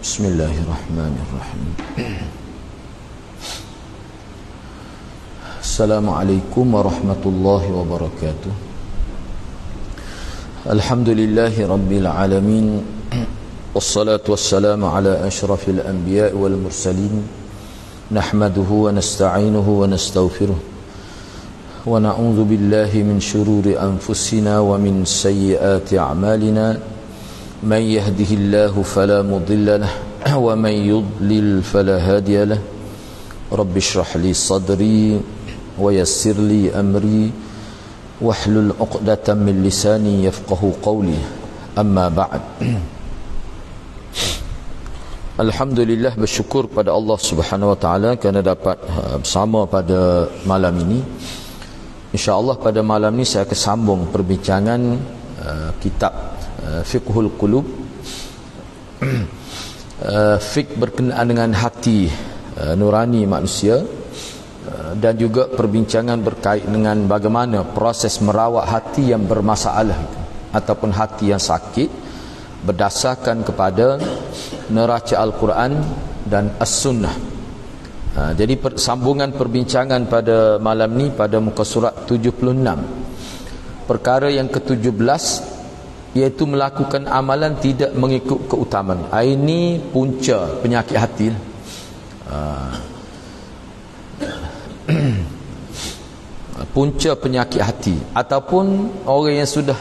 Bismillahirrahmanirrahim. Assalamualaikum warahmatullahi wabarakatuh. Alhamdulillahi rabbil alamin. Wassalatu wassalamu ala ashrafil anbiya'i wal mursalin. Nahmaduhu wa nasta'inuhu wa nastaghfiruh. Wa na'udzu billahi min shururi anfusina wa min sayyiati a'malina. من يهده الله فلا مضل له ومن يضلل فلا هادي له رب اشرح لي صدري ويسر لي أمري واحلل عقدة من لساني يفقه قولي أما بعد. Alhamdulillah, bersyukur pada Allah Subhanahu wa taala kerana dapat bersama pada malam ini. InsyaAllah pada malam ini saya akan sambung perbincangan kitab Fiqhul Qulub, fiqh berkenaan dengan hati nurani manusia, dan juga perbincangan berkait dengan bagaimana proses merawat hati yang bermasalah itu, ataupun hati yang sakit, berdasarkan kepada neraca Al-Quran dan As-Sunnah. Jadi sambungan perbincangan pada malam ni pada muka surat 76, perkara yang ke-17, iaitu melakukan amalan tidak mengikut keutamaan. Ini punca penyakit hati. Punca penyakit hati, ataupun orang yang sudah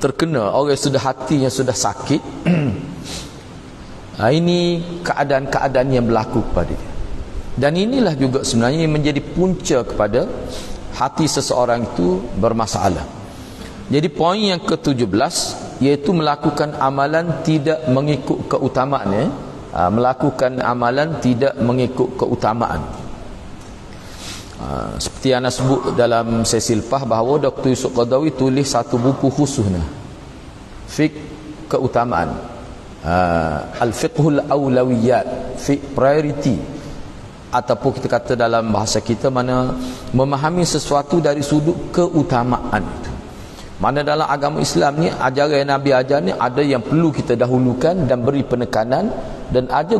terkena, orang yang sudah hati yang sudah sakit. Ini keadaan-keadaan yang berlaku kepada dia. Dan inilah juga sebenarnya yang menjadi punca kepada hati seseorang itu bermasalah. Jadi poin yang ke-17, iaitu melakukan amalan tidak mengikut keutamaannya. Melakukan amalan tidak mengikut keutamaan. Seperti yang anda sebut dalam sesi lepas, bahawa Dr. Yusuf Qaradawi tulis satu buku khususnya, Fiqh Keutamaan, Al-Fiqhul Awlawiyat, Fiqh Priority, ataupun kita kata dalam bahasa kita, mana memahami sesuatu dari sudut keutamaan itu. Mana dalam agama Islam ni, ajaran yang Nabi ajar ni, ada yang perlu kita dahulukan dan beri penekanan, dan ada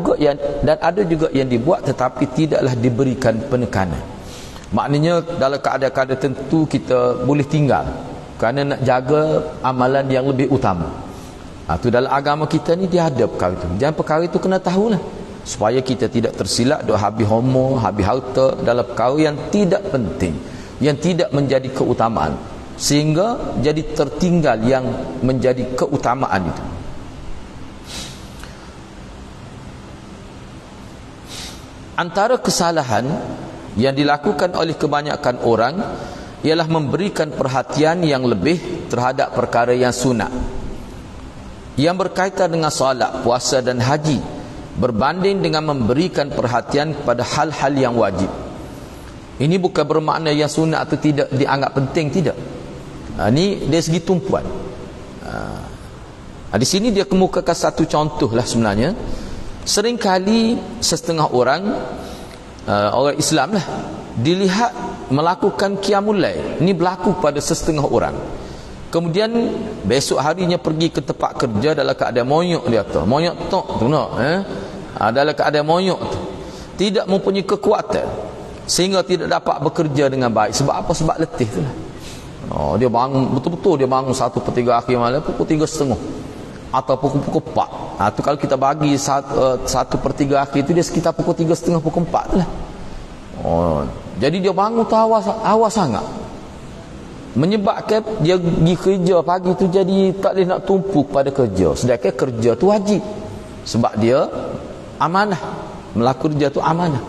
juga yang dibuat tetapi tidaklah diberikan penekanan. Maknanya dalam keadaan-keadaan tertentu kita boleh tinggal kerana nak jaga amalan yang lebih utama. Itu dalam agama kita ni dia ada perkara itu. Jangan perkara itu kena tahulah, supaya kita tidak tersilap duk habis homo, habis harta dalam perkara yang tidak penting, yang tidak menjadi keutamaan, sehingga jadi tertinggal yang menjadi keutamaan itu. Antara kesalahan yang dilakukan oleh kebanyakan orang ialah memberikan perhatian yang lebih terhadap perkara yang sunat, yang berkaitan dengan solat, puasa dan haji, berbanding dengan memberikan perhatian kepada hal-hal yang wajib. Ini bukan bermakna yang sunat atau tidak dianggap penting, tidak. Ini dari segi tumpuan. Di sini dia kemukakan satu contoh lah sebenarnya. Seringkali setengah orang, orang Islam lah, dilihat melakukan qiyamul lail. Ini berlaku pada setengah orang. Kemudian besok harinya pergi ke tempat kerja dalam keadaan monyok, dia kata monyok tok tu nak dalam keadaan monyok tu, tidak mempunyai kekuatan, sehingga tidak dapat bekerja dengan baik. Sebab apa? Sebab letih tu lah. Dia bangun, betul-betul dia bangun 1/3 akhir malam, pukul 3:30 atau pukul 4. Tu kalau kita bagi 1/3 akhir tu, dia sekitar pukul 3:30, pukul 4 tu lah. Jadi dia bangun tu awal sangat, menyebabkan dia pergi kerja pagi tu jadi tak boleh nak tumpu pada kerja, sedangkan kerja tu wajib. Sebab dia amanah, melakukan kerja tu amanah.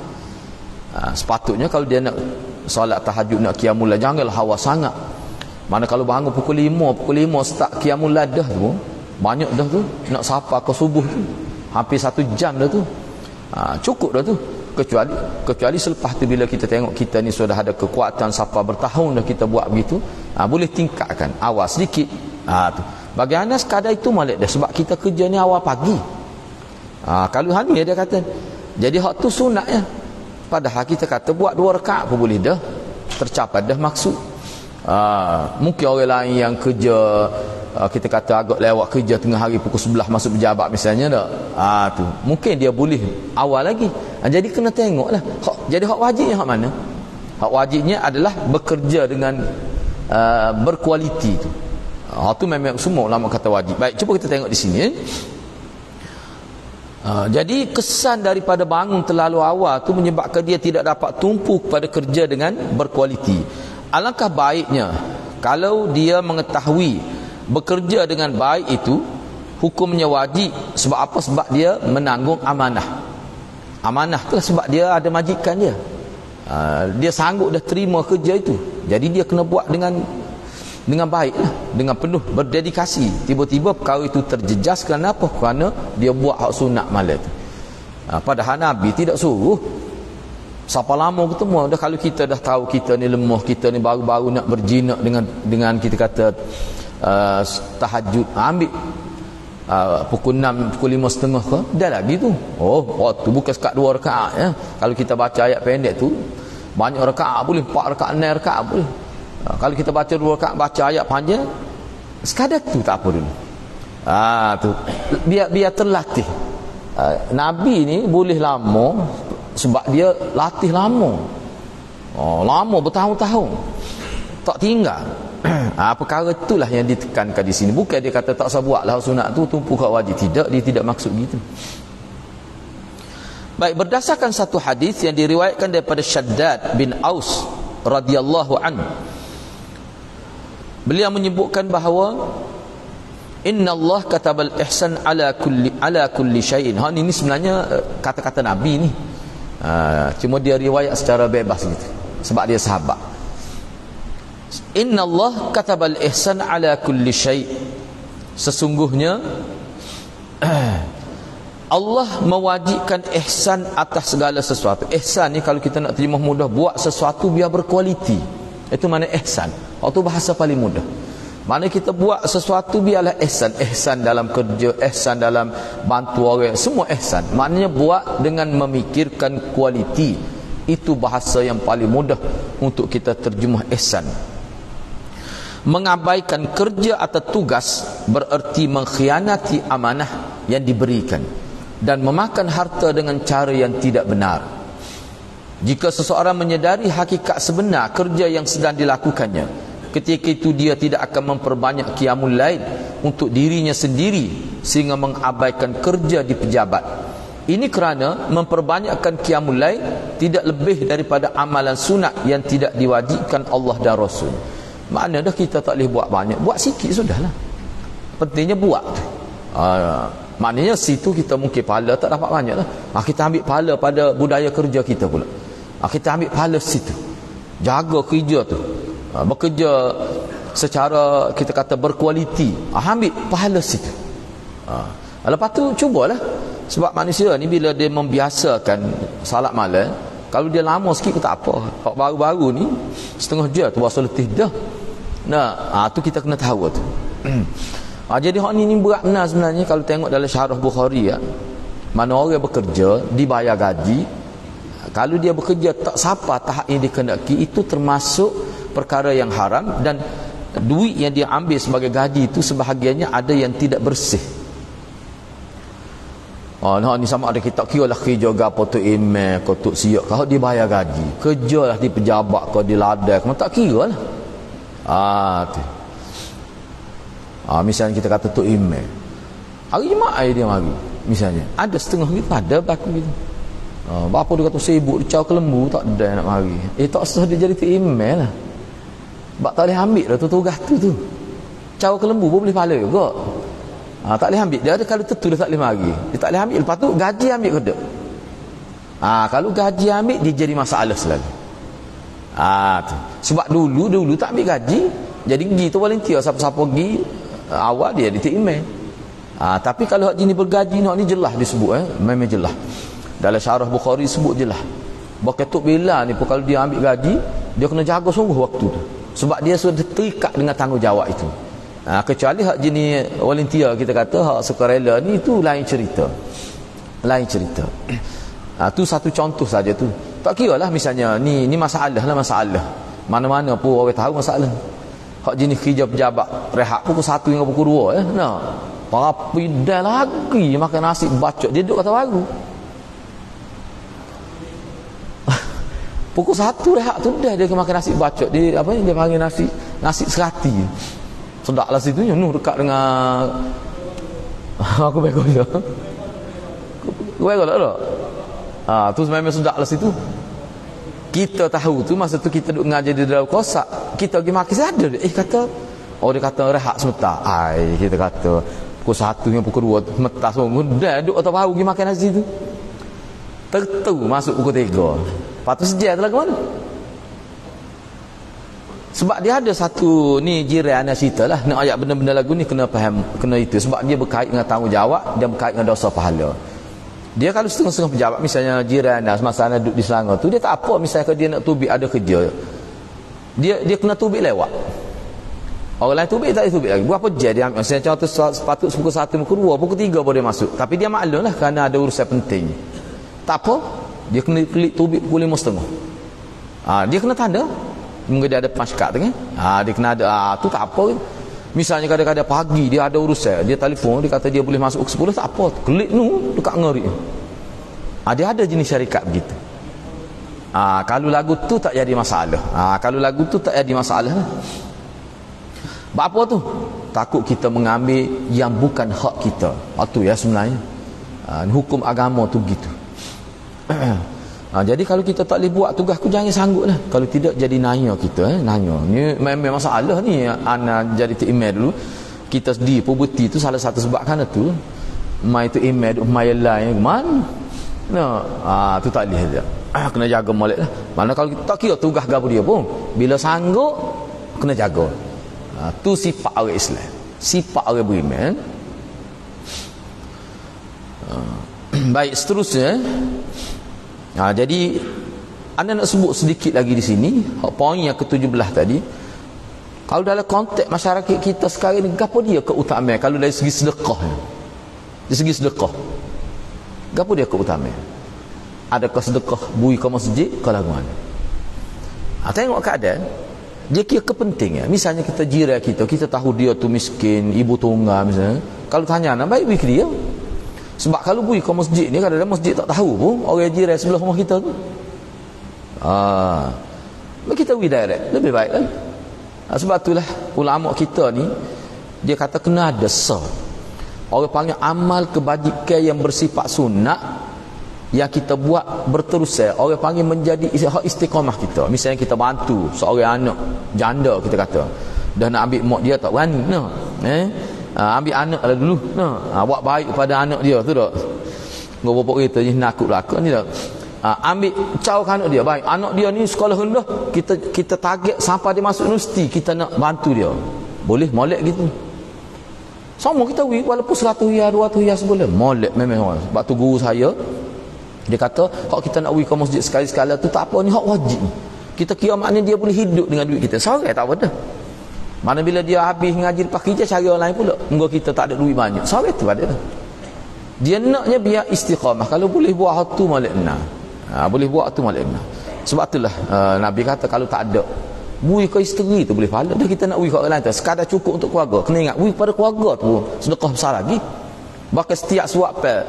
Sepatutnya kalau dia nak solat tahajud, nak qiyamul lail, janganlah hawa sangat. Mana kalau bangun pukul 5 start qiyamul lail dah tu, banyak dah tu, nak sapa ke subuh tu hampir 1 jam dah tu. Cukup dah tu. Kecuali selepas tu, bila kita tengok kita ni sudah ada kekuatan sapa bertahun dah kita buat begitu, boleh tingkatkan awal sedikit. Tu bagi Anas kadar itu malik dah, sebab kita kerja ni awal pagi. Kalau hani dia kata, jadi hak tu sunat ya. Padahal kita kata buat 2 rakaat pun boleh dah, tercapai dah maksud. Mungkin orang lain yang kerja kita kata agak lewat kerja tengah hari pukul 11 masuk pejabat misalnya tak, tu mungkin dia boleh awal lagi. Jadi kena tengoklah jadi hak wajibnya hak mana. Hak wajibnya adalah bekerja dengan berkualiti tu. Tu memang semua ulama kata wajib. Baik, cuba kita tengok di sini. Jadi kesan daripada bangun terlalu awal tu menyebabkan dia tidak dapat tumpu pada kerja dengan berkualiti. Alangkah baiknya kalau dia mengetahui bekerja dengan baik itu hukumnya wajib. Sebab apa? Sebab dia menanggung amanah. Amanah tu sebab dia ada majikan dia. Dia sanggup dah terima kerja itu. Jadi dia kena buat dengan baik lah, dengan penuh berdedikasi. Tiba-tiba perkara itu terjejas kerana apa? Kerana dia buat hak sunat malam tu. Padahal Nabi tidak suruh. Siapa lama ketemu dah, kalau kita dah tahu kita ni lemah, kita ni baru-baru nak berjinak dengan kita kata tahajud, ambil pukul 6, pukul 5.30 ke, dah lagi tu. Waktu bukan sekat 2 rakaat ya. Kalau kita baca ayat pendek tu banyak rakaat boleh, 4 rakaat, 6 rakaat boleh. Kalau kita baca 2 rakaat, baca ayat panjang sekadar tu tak apa dulu. Tu biar terlatih. Nabi ni boleh lama sebab dia latih lama. Lama bertahun-tahun tak tinggal. Perkara itulah yang ditekankan di sini. Bukan dia kata tak usah buatlah sunat tu, tumpu kat wajib. Tidak, dia tidak maksud gitu. Baik, berdasarkan satu hadis yang diriwayatkan daripada Shaddad bin Aus radhiyallahu anhu, beliau menyebutkan bahawa Inna Allah katabal ihsan ala kulli syai'in. Ini sebenarnya kata-kata Nabi ni. Cuma dia riwayat secara bebas gitu sebab dia sahabat. Inna Allah katabal ihsan ala kulli syai'. Sesungguhnya Allah mewajibkan ihsan atas segala sesuatu. Ihsan ni kalau kita nak terjemah mudah, buat sesuatu biar berkualiti. Itu makna ihsan. Itu bahasa paling mudah. Mana kita buat sesuatu biarlah ihsan. Ihsan dalam kerja, ihsan dalam bantu orang, semua ihsan. Maknanya buat dengan memikirkan kualiti. Itu bahasa yang paling mudah untuk kita terjemah ihsan. Mengabaikan kerja atau tugas bererti mengkhianati amanah yang diberikan dan memakan harta dengan cara yang tidak benar. Jika seseorang menyedari hakikat sebenar kerja yang sedang dilakukannya, ketika itu dia tidak akan memperbanyak qiyamul lail untuk dirinya sendiri sehingga mengabaikan kerja di pejabat. Ini kerana memperbanyakkan qiyamul lail tidak lebih daripada amalan sunat yang tidak diwajibkan Allah dan Rasul. Makna dah kita tak boleh buat banyak, buat sikit sudahlah. Pentingnya buat. Maknanya situ kita mungkin pahala tak dapat banyak lah. Kita ambil pahala pada budaya kerja kita pula. Kita ambil pahala situ. Jaga kerja tu. Bekerja secara kita kata berkualiti, ambil pahala situ. Lepas tu cubalah. Sebab manusia ni bila dia membiasakan salat malam, kalau dia lama sikit tak apa. Hak baru-baru ni setengah jam tu rasa letih dah. Tu kita kena tahu tu. Jadi hak ni berat benar sebenarnya. Kalau tengok dalam syarah Bukhari mana orang bekerja dibayar gaji, kalau dia bekerja tak sampai tahap yang dikehendaki, itu termasuk perkara yang haram. Dan duit yang dia ambil sebagai gaji itu sebahagiannya ada yang tidak bersih. Ni sama ada kita kira lah kerja gapo tu email kau tu siap kau dia bayar gaji, kerja lah di pejabat kau di ladang kau tak kira lah. Tu misalnya kita kata tu email hari Jumaat dia mari, misalnya ada setengah gitu, ada berlaku gitu. Bapa dia kata sibuk dia caw ke lembu tak ada nak mari, tak usah dia jadi tu email lah. Sebab tak boleh ambil lah tu tugas tu caw ke lembu pun boleh pahala juga. Tak boleh ambil dia ada, kalau tentu dia tak boleh mari, dia tak boleh ambil. Lepas tu gaji ambil ke tak? Kalau gaji ambil dia jadi masalah selalu. Tu. Sebab dulu tak ambil gaji, jadi pergi tu volunteer, siapa-siapa pergi awal dia email. Tapi kalau hak jenis bergaji ni jelas disebut memang jelas. Dalam syarah Bukhari sebut jelas. Berketuk bila ni pun kalau dia ambil gaji, dia kena jaga sungguh waktu tu. Sebab dia sudah terikat dengan tanggungjawab itu. Kecuali hak jenis volunteer kita kata hak sukarela ni, itu lain cerita. Tu satu contoh saja tu. Tak kira lah misalnya ni masalah. Mana-mana pun orang tahu masalah. hak jenis kerja pejabat rehat pukul 1 hingga pukul 2 nah. Tapi dah lagi makan nasi bacot dia duduk kata baru. Pukul 1 rehat tu dah dia makan nasi bacot. Dia apa ni dia panggil nasi serati. Sedaplah situnya dekat dengan aku bego dia. Gue tak? Tu memang sedaplah situ. Kita tahu tu masa tu kita duduk ngajar di dalam kosak, kita pergi makan ada kata dia kata rehat sebentar. Kita kata pukul 1 hingga pukul 2 sebentar semua dah duduk atau baru pergi makan nasi tu. Tentu masuk pukul 3. Lepas tu sejak tu lah ke mana? Sebab dia ada satu ni jiran anak cerita lah, nak ayat benda-benda lagu ni kena faham, kena itu sebab dia berkait dengan tanggungjawab dan berkait dengan dosa pahala. Dia kalau setengah-setengah pejabat misalnya jiran anda semasa anda duduk di Selangor tu dia tak apa misalnya kalau dia nak tubik ada kerja dia kena tubik lewat orang lain tubik tak tubik lagi berapa jam dia ambil misalnya contoh sepatut pukul 1 pukul 2 pukul 3 boleh masuk tapi dia maklum lah kerana ada urusan penting tak apa dia kena klik tubik pukul 5.30 dia kena tanda mungkin dia ada paskat tu kan dia kena ada tu tak apa misalnya kadang-kadang pagi dia ada urusan dia telefon dia kata dia boleh masuk ke 10 tak apa klik nu dekat ngeri dia ada jenis syarikat begitu kalau lagu tu tak jadi masalah kalau lagu tu tak jadi masalah apa tu takut kita mengambil yang bukan hak kita tu ya sebenarnya hukum agama tu begitu jadi kalau kita tak boleh buat tugas aku jangan sanggup lah kalau tidak jadi nanya kita nanya ni memang masalah ni ana jadi tu email dulu kita sedih puberti tu salah satu sebab kan tu mai tu email mai lain mana tu tak boleh dia kena jaga molek lah mana kalau kita tak kira tugas gapo dia pun bila sanggup kena jaga tu sifat orang Islam sifat orang beriman baik seterusnya jadi anda nak sebut sedikit lagi di sini poin yang ke-17 tadi kalau dalam konteks masyarakat kita sekarang ni gapo dia keutamaan kalau dari segi sedekah dari segi sedekah gapo dia keutamaan adakah sedekah bui ke masjid ke lagu mana tengok keadaan dia kira kepentingan misalnya kita jiran kita tahu dia tu miskin ibu tunggal misalnya kalau tanya nak baik bui ke dia sebab kalau pergi ke masjid ni kadang-kadang masjid tak tahu pun orang jiran sebelah rumah kita tu kita pergi direct lebih baik kan sebab itulah ulama kita ni dia kata kena ada orang panggil amal kebajikan yang bersifat sunat yang kita buat berterusan orang panggil menjadi istiqamah kita misalnya kita bantu seorang anak janda kita kata dah nak ambil mak dia tak berani ambil anak lah dulu buat baik pada anak dia tu tak ngobok kita ni nakut belakang ni tak ambil caw anak dia baik anak dia ni sekolah rendah kita target sampai dia masuk universiti kita nak bantu dia boleh molek gitu sama kita walaupun 100 riyal 200 riyal sebulan molek memang sebab tu guru saya dia kata hak kita nak pergi ke masjid sekali-sekala tu tak apa ni hak wajib kita kira maknanya dia boleh hidup dengan duit kita seorang tak apa dah mana bila dia habis ngaji lepas kerja cari orang lain pula mungkin kita tak ada duit banyak seorang tu ada dia naknya biar istiqamah kalau boleh buat hak tu molek boleh buat tu molek sebab itulah Nabi kata kalau tak ada bui ke isteri tu boleh pahala dah kita nak bui ke orang lain tu sekadar cukup untuk keluarga kena ingat bui pada keluarga tu sedekah besar lagi bahkan setiap suapel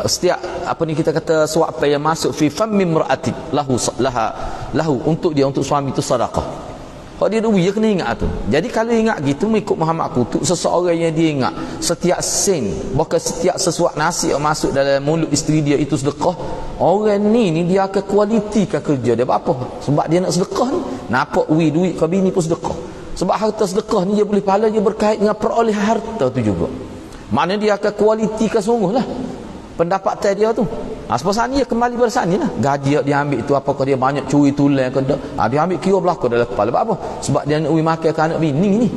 setiap apa ni kita kata suapel yang masuk fi fammi imra'ati lahu untuk dia untuk suami tu sedekah kalau dia duit dia kena ingat tu jadi kalau ingat gitu mengikut Muhammad Kutub seseorang yang dia ingat setiap sen bahkan setiap sesuatu nasi yang masuk dalam mulut isteri dia itu sedekah orang ni dia akan kualitikan kerja dia apa sebab dia nak sedekah ni nampak duit ke bini pun sedekah sebab harta sedekah ni dia boleh pahala dia berkait dengan perolehan harta tu juga maknanya dia akan kualitikan sungguh lah pendapatan dia tu sebab sana dia kembali pada sana lah gaji dia ambil tu apakah dia banyak curi tulang ke tak dia ambil kira belakang dalam kepala apa sebab dia nak makan ke anak bini ni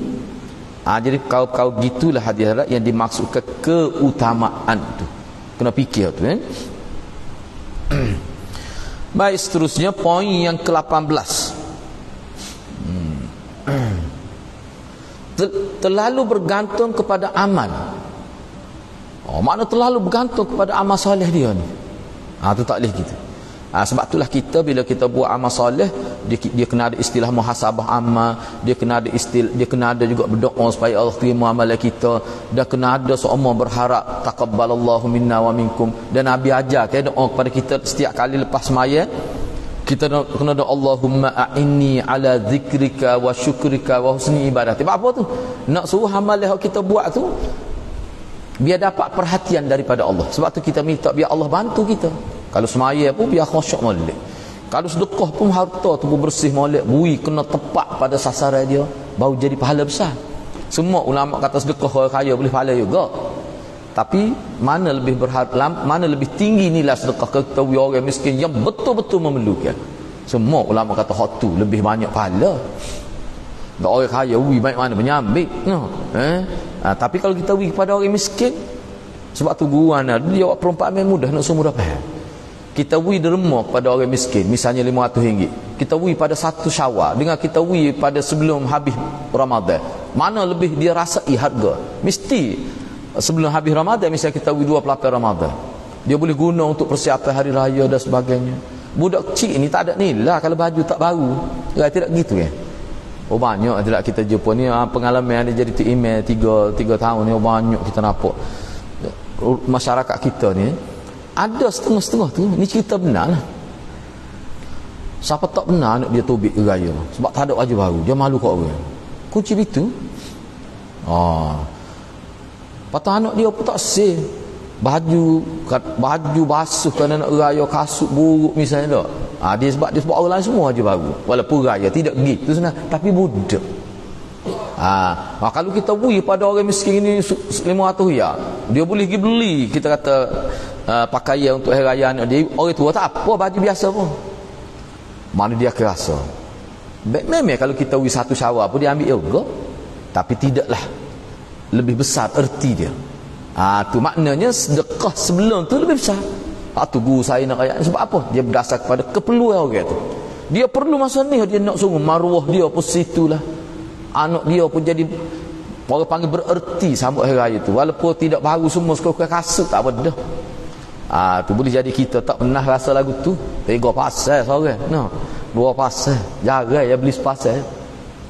jadi kau gitulah hadirat yang dimaksudkan keutamaan tu kena fikir tu baik seterusnya poin yang ke-18 terlalu bergantung kepada amal makna terlalu bergantung kepada amal soleh dia ni tu tak boleh gitu Sebab itulah kita bila kita buat amal soleh, dia kena ada istilah muhasabah amal, dia kena ada juga berdoa supaya Allah terima amalan kita, dan kena ada seumur berharap taqabbalallahu minna wa minkum. Dan Nabi ajar doa kepada kita setiap kali lepas sembahyang, kita kena doa Allahumma a'inni ala zikrika wa syukrika wa husni ibadati. Sebab apa tu? Nak suruh amal yang kita buat tu biar dapat perhatian daripada Allah. Sebab tu kita minta biar Allah bantu kita. Kalau semaya pun biar khusyuk molek. Kalau sedekah pun harta tu bersih molek, bui kena tepat pada sasaran dia, baru jadi pahala besar. Semua ulama kata sedekah orang kaya boleh pahala juga. Tapi mana lebih mana lebih tinggi nilai sedekah kita orang miskin yang betul-betul memerlukan. Semua ulama kata hak tu lebih banyak pahala. Tak orang kaya banyak mana menyambik. Tapi kalau kita kepada orang miskin, sebab tu guru ana dia buat perumpamaan mudah nak semua faham. Kita derma kepada orang miskin, misalnya RM500. Kita pada satu Syawal dengan kita pada sebelum habis Ramadan. Mana lebih dia rasai harga? Mesti sebelum habis Ramadan, misalnya kita 28 Ramadan. Dia boleh guna untuk persiapan hari raya dan sebagainya. Budak kecil ni tak ada nilai kalau baju tak baru. Tidak gitu kan? Banyak tidak kita jumpa ni pengalaman ada jadi tu email 3 tahun ni, banyak kita nampak masyarakat kita ni ada setengah-setengah tu. Ni cerita benar lah. Siapa tak benar nak dia tobik ke raya sebab tak ada baju baru, dia malu kat orang. Kunci itu patah anak dia pun tak sih baju basuh kerana nak raya, kasut buruk misalnya tak. Dia sebab orang lain semua baju baru walaupun raya tidak gitu sebenarnya, tapi budak. Kalau kita beri pada orang miskin ni 500 ya, dia boleh pergi beli kita kata pakaian untuk hari raya anak dia. Orang tua tak apa, baju biasa pun. Mana dia kerasa. Memang kalau kita beri satu Syawal pun dia ambil juga, tapi tidaklah lebih besar erti dia. Tu maknanya sedekah sebelum tu lebih besar. Tu guru saya nak kaya. Sebab apa? Dia berdasar kepada keperluan orang tu. Dia perlu masa ni, dia nak sungguh maruah dia pun situlah. Anak dia pun jadi orang panggil bererti sambut hari raya tu. Walaupun tidak baru semua sekurang-kurang kasut tak apa dah. Tu boleh jadi kita tak pernah rasa lagu tu. 3 pasal seorang. No. 2 pasal. Jarang ya beli sepasal.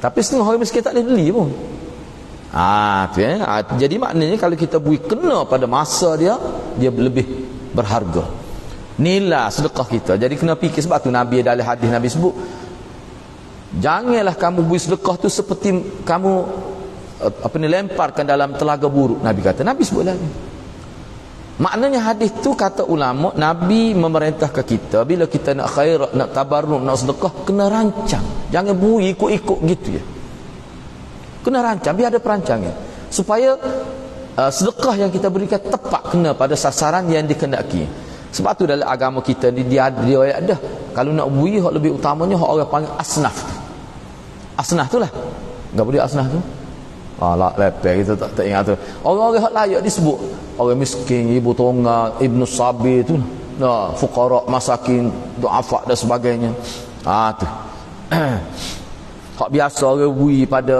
Tapi setengah orang miskin tak boleh beli pun. Jadi maknanya kalau kita beri kena pada masa dia lebih berharga. Nilai sedekah kita. Jadi kena fikir. Sebab tu Nabi dalam hadis Nabi sebut, janganlah kamu beri sedekah tu seperti kamu lemparkan dalam telaga buruk. Nabi kata, Nabi sebut lagi. Maknanya hadis tu kata ulama, Nabi memerintahkan kita bila kita nak khairat, nak tabarruk, nak sedekah, kena rancang. Jangan beri ikut-ikut gitu ya. Kena rancang, biar ada perancangan supaya sedekah yang kita berikan tepat kena pada sasaran yang dikehendaki. Sebab tu dalam agama kita dia ada kalau nak beri hak lebih utamanya hak orang panggil asnaf. Asnaf tu lah. Enggak boleh asnaf tu. Lepek kita tak ingat tu. Orang-orang hak layak disebut. Orang miskin, ibu tunggal, ibnu sabi tu. Fuqara, masakin, du'afa dan sebagainya. Tu. Hak biasa orang beri pada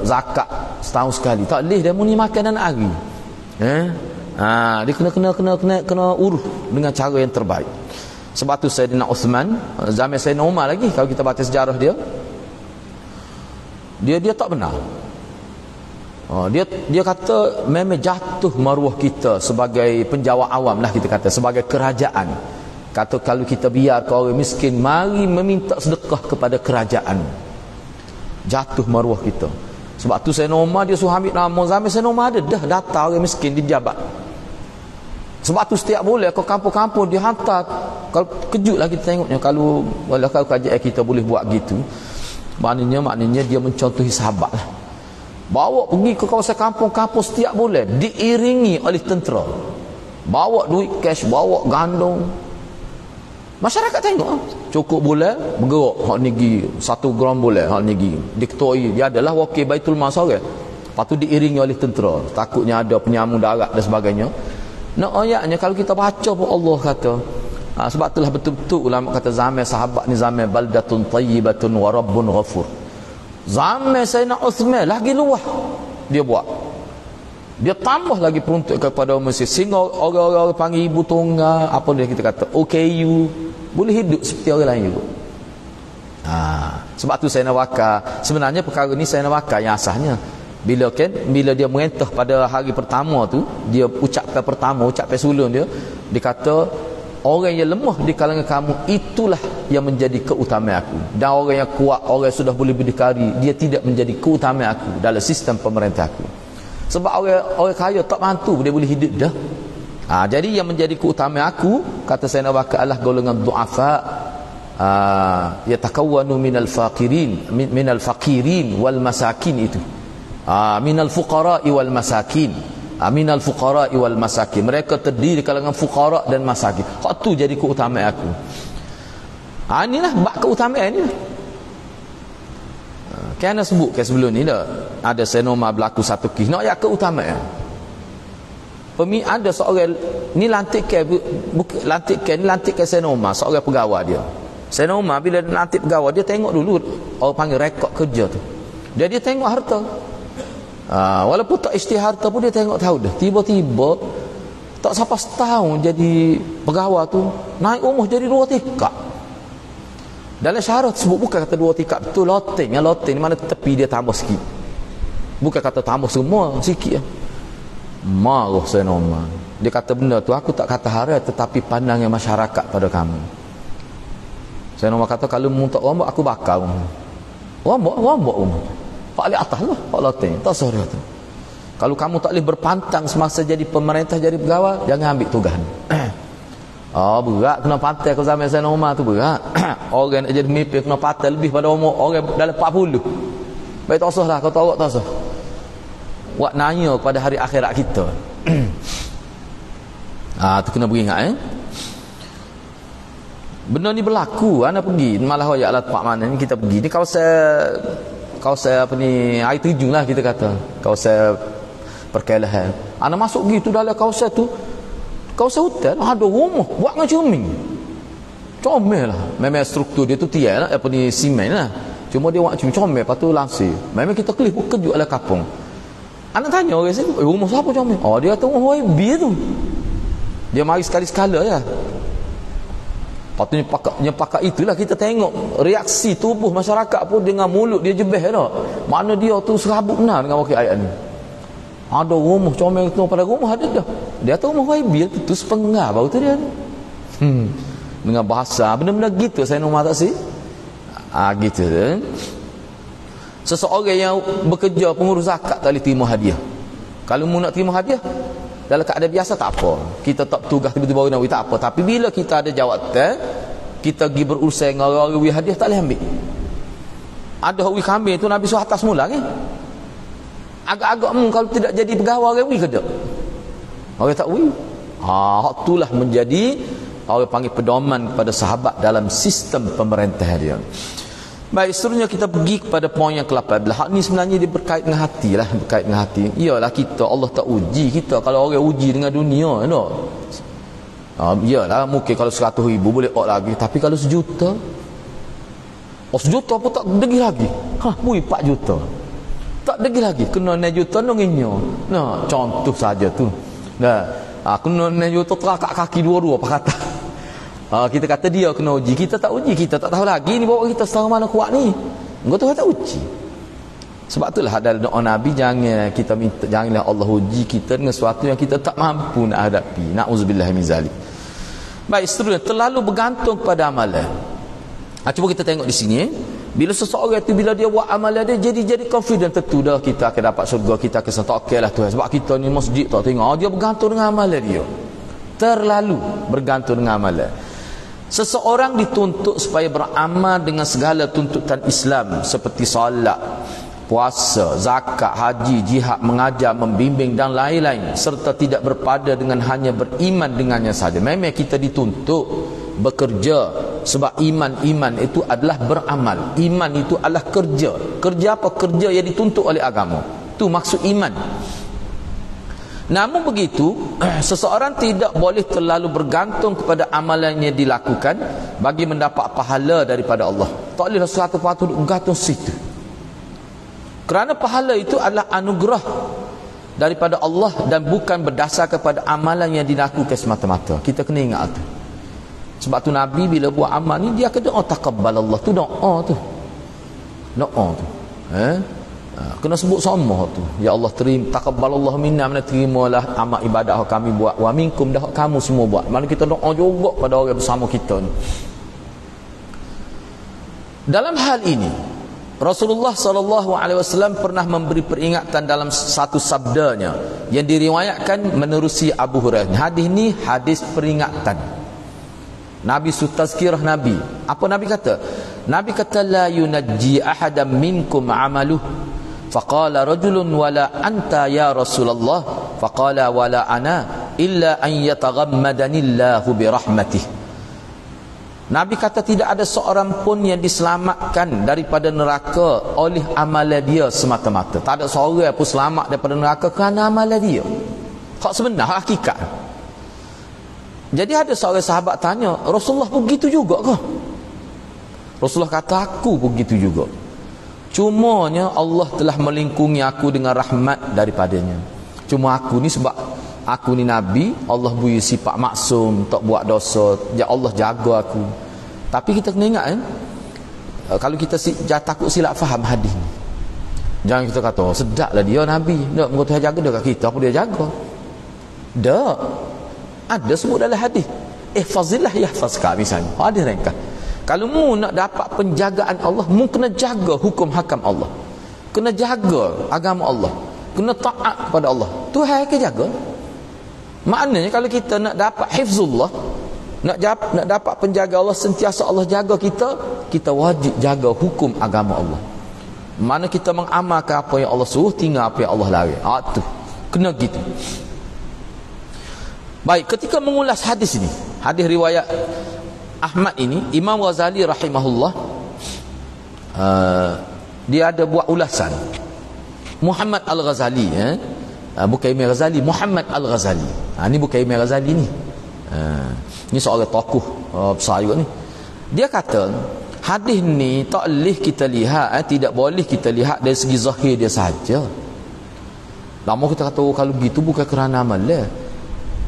zakat setahun sekali. Tak boleh dia muni makan dan hari. Dia kena urus dengan cara yang terbaik. Sebab tu Sayyidina Uthman, zaman Sayyidina Umar lagi, kalau kita baca sejarah dia tak benar. Dia kata memang jatuh maruah kita sebagai penjawat awam lah, kita kata sebagai kerajaan. Kata kalau kita biar orang miskin mari meminta sedekah kepada kerajaan, jatuh maruah kita. Sebab tu Sayyidina Umar dia suruh ambil nama. Zaman Sayyidina Umar ada dah data orang miskin di jabat. Sebab tu setiap bulan ke kampung-kampung dia hantar. Kalau kejut lah kita tengoknya kalau kajian kita boleh buat gitu. Maknanya dia mencontohi sahabat lah. Bawa pergi ke kawasan kampung-kampung setiap bulan, diiringi oleh tentera. Bawa duit cash, bawa gandum. Masyarakat tengok cukup bulan bergerak hak ni gi 1 gram bulan hak ni gi diketuai dia adalah wakil Baitul Mal seorang. Lepas tu diiringi oleh tentera, takutnya ada penyamun darat dan sebagainya. Nak ayatnya kalau kita baca pun Allah kata sebab itulah betul-betul ulama kata zaman sahabat ni zaman baldatun tayyibatun wa rabbun ghafur. Zaman Sayyidina Uthman lagi luah dia buat. Dia tambah lagi peruntuk kepada Mesir sehingga orang-orang panggil ibu tunggal apa dia kita kata OKU boleh hidup seperti orang lain juga. Sebab tu saya nak wakar. Sebenarnya perkara ni saya nak wakar yang asasnya. Bila dia merintah pada hari pertama tu, dia ucapkan sulung dia kata orang yang lemah di kalangan kamu itulah yang menjadi keutamaan aku, dan orang yang kuat, orang yang sudah boleh berdikari, dia tidak menjadi keutamaan aku dalam sistem pemerintah aku. Sebab orang kaya tak mampu dia boleh hidup dah. Jadi yang menjadi keutamaan aku, kata Sayyidina Abu Bakar, adalah golongan du'afa, yatakawwanu minal faqirin wal masakin, itu minal fuqara'i wal masakin, minal fuqara'i wal masakin, mereka terdiri di kalangan fuqara dan masakin. Hak tu jadi keutamaan aku. Inilah bab keutamaan ni. Kan sebut ke sebelum ni dah ada senoma berlaku satu kisah nak ayat keutamaan. Ada seorang ni lantik ke senoma, seorang pegawai dia. Senoma bila lantik pegawai dia tengok dulu, orang panggil rekod kerja tu. Dia tengok harta. Walaupun tak isytihar harta pun dia tengok tahu dah. Tiba-tiba tak sampai setahun jadi pegawai tu naik umur jadi 2 tingkat. Dalam syarat sebut bukan kata 2 tingkat, betul loteng. Yang loteng ni mana tepi dia tambah sikit. Bukan kata tambah semua, sikit. Marah senoma. Dia kata benda tu aku tak kata haram, tetapi pandangan masyarakat pada kamu. Senoma kata kalau mu tak rombak aku bakar. Rombak umur. Pak lihat atas lah, Pak loteng. Tak sorry tu. Kalau kamu tak boleh berpantang semasa jadi pemerintah, jadi pegawai, jangan ambil tugas. Berat kena pantai ke zaman Sayyidina Umar tu, berat. Orang nak jadi pemimpin kena pantai lebih pada umur orang dalam 40. Baik tak usah lah, kau tahu tak usah. Buat nanya kepada hari akhirat kita. Tu kena beringat benda ni berlaku. Anda pergi malah hoyak lah tempat mana ni kita pergi. Ni kawasan apa ni, air terjun lah kita kata, kawasan perkelahan. Anda masuk gitu dalam kawasan tu, kawasan hutan, ada rumah buat dengan cermin. Comel lah. Memang struktur dia tu tiai lah, apa ni, simen lah. Cuma dia buat cermin comel, lepas tu langsir. Memang kita kelih pun kejut ala kapung. Anda tanya orang sini, rumah siapa comel? Dia kata rumah YB tu. Dia mari sekali-sekala ya. Patutnya pakat itulah kita tengok reaksi tubuh masyarakat pun dengan mulut dia jebeh dah. Mana dia tu serabut benar dengan wakil ayat ni. Ada rumah comel tu pada rumah ada dah. Dia tahu rumah YB tu sepenggar baru tu dia. Dengan bahasa benda-benda gitu saya nombor tak sih. Gitu kan. Seseorang yang bekerja pengurus zakat tak boleh terima hadiah. Kalau mu nak terima hadiah dalam keadaan biasa tak apa, kita tak bertugas tiba-tiba nak tak apa. Tapi bila kita ada jawatan, kita pergi berurusan dengan orang-orang hadiah, tak boleh ambil. Ada orang kambing tu Nabi suruh atas mula kan. Agak-agak kalau tidak jadi pegawai orang ke tak? Orang tak wi. Hak itulah menjadi orang panggil pedoman kepada sahabat dalam sistem pemerintah dia. Baik, seterusnya kita pergi kepada poin yang ke-18. Hak ni sebenarnya dia berkait dengan hati lah, berkait dengan hati. Iyalah kita, Allah tak uji kita. Kalau orang uji dengan dunia, tak? Iyalah, mungkin kalau 100,000 boleh lagi. Tapi kalau 1 juta, 1 juta pun tak degi lagi. Bui 4 juta. Tak degi lagi. Kena 9 juta, nonginnya. Nah, contoh saja tu. Kena 9 juta, terakak kaki dua-dua, apa kata. Kita kata dia kena uji, kita tak uji, kita tak tahu lagi ni bawa kita setara mana kuat ni. Engkau tu tak uji. Sebab itulah ada doa Nabi, jangan kita minta, janganlah Allah uji kita dengan sesuatu yang kita tak mampu nak hadapi. Nauzubillah min zalik. Baik, seterusnya terlalu bergantung kepada amalan. Cuba kita tengok di sini. Bila seseorang itu bila dia buat amalan dia jadi confident, tentu dah kita akan dapat surga, kita akan sentuh okeylah Tuhan. Sebab kita ni masjid tak tengok, dia bergantung dengan amalan dia. Terlalu bergantung dengan amalan. Seseorang dituntut supaya beramal dengan segala tuntutan Islam seperti solat, puasa, zakat, haji, jihad, mengajar, membimbing dan lain-lain, serta tidak berpada dengan hanya beriman dengannya saja. Memang kita dituntut bekerja, sebab iman itu adalah beramal. Iman itu adalah kerja. Kerja apa? Kerja yang dituntut oleh agama. Itu maksud iman. Namun begitu, seseorang tidak boleh terlalu bergantung kepada amalan yang dilakukan bagi mendapat pahala daripada Allah. Tak boleh sesuatu patut bergantung situ. Kerana pahala itu adalah anugerah daripada Allah dan bukan berdasar kepada amalan yang dilakukan semata-mata. Kita kena ingat itu. Sebab tu Nabi bila buat amal ni dia kena taqabbalallah tu doa tu. Doa tu. Kena sebut sama tu. Ya Allah terima taqabbalallahu minna, mana terimalah amal ibadah kami buat, wa minkum dah kamu semua buat. Mana kita doa juga pada orang bersama kita ni. Dalam hal ini Rasulullah SAW pernah memberi peringatan dalam satu sabdanya yang diriwayatkan menerusi Abu Hurairah. Hadis ni hadis peringatan. Nabi tazkirah Nabi. Apa Nabi kata? Nabi kata la yunajji ahadan minkum amaluh. Faqala rajulun wala anta ya Rasulullah. Faqala wala ana illa an yataghammadani Allahu bi rahmatih. Nabi kata tidak ada seorang pun yang diselamatkan daripada neraka oleh amalan dia semata-mata. Tak ada seorang pun selamat daripada neraka kerana amalan dia. Hak sebenar, hakikat. Jadi ada seorang sahabat tanya, Rasulullah pun begitu juga ke? Rasulullah kata, aku pun begitu juga. Cumanya Allah telah melingkungi aku dengan rahmat daripadanya. Cuma aku ni sebab aku ni Nabi, Allah beri sifat maksum, tak buat dosa, ya Allah jaga aku. Tapi kita kena ingat kalau kita takut silap faham hadis ni, jangan kita kata sedaplah dia Nabi, tak menurut Tuhan jaga dia kat kita, apa dia jaga? Tak. Ada sebut dalam hadis, ihfazillah yahfazka misalnya. Ada ringkas. Kalau mu nak dapat penjagaan Allah, mu kena jaga hukum hakam Allah, kena jaga agama Allah, kena taat kepada Allah. Tuhan akan jaga. Maknanya kalau kita nak dapat hifzullah, nak dapat penjaga Allah, sentiasa Allah jaga kita, kita wajib jaga hukum agama Allah. Mana kita mengamalkan apa yang Allah suruh, tinggal apa yang Allah larang. Tu kena gitu. Baik, ketika mengulas hadis ini, hadis riwayat Ahmad ini, Imam Ghazali rahimahullah dia ada buat ulasan. Muhammad Al-Ghazali, bukan Imam Ghazali, Muhammad Al-Ghazali. Ini bukan Imam Ghazali ni. Ni seorang tokoh besar juga ni. Dia kata hadis ni tak boleh kita lihat, tidak boleh kita lihat dari segi zahir dia sahaja. Lama kita kata kalau begitu bukan kerana amalan.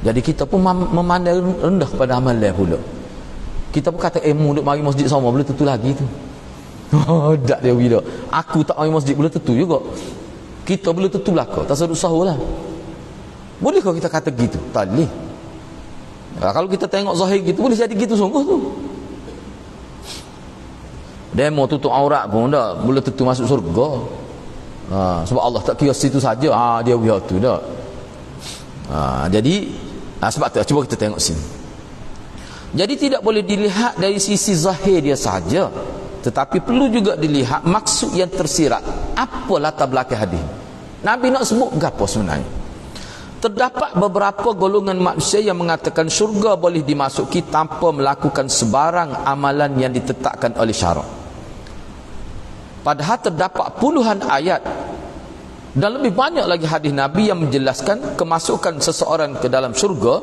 Jadi kita pun memandang rendah pada amalan pula. Kita pun kata mu duk mari masjid sama boleh tentu lagi tu. Tak dia bila. Aku tak mari masjid boleh tentu juga. Kita boleh tentu belaka, tak sedut sahurlah. Bolehkah kita kata gitu? Tak boleh. Kalau kita tengok zahir gitu, boleh jadi gitu sungguh tu. Demo tutup aurat pun tak boleh tentu masuk surga. Sebab Allah tak kira situ saja. Dia biar tu dah. Jadi sebab tu cuba kita tengok sini. Jadi tidak boleh dilihat dari sisi zahir dia saja, tetapi perlu juga dilihat maksud yang tersirat. Apa latar belakang hadis? Nabi nak sebut gapo sebenarnya? Terdapat beberapa golongan manusia yang mengatakan syurga boleh dimasuki tanpa melakukan sebarang amalan yang ditetapkan oleh syarak. Padahal terdapat puluhan ayat dan lebih banyak lagi hadis Nabi yang menjelaskan kemasukan seseorang ke dalam syurga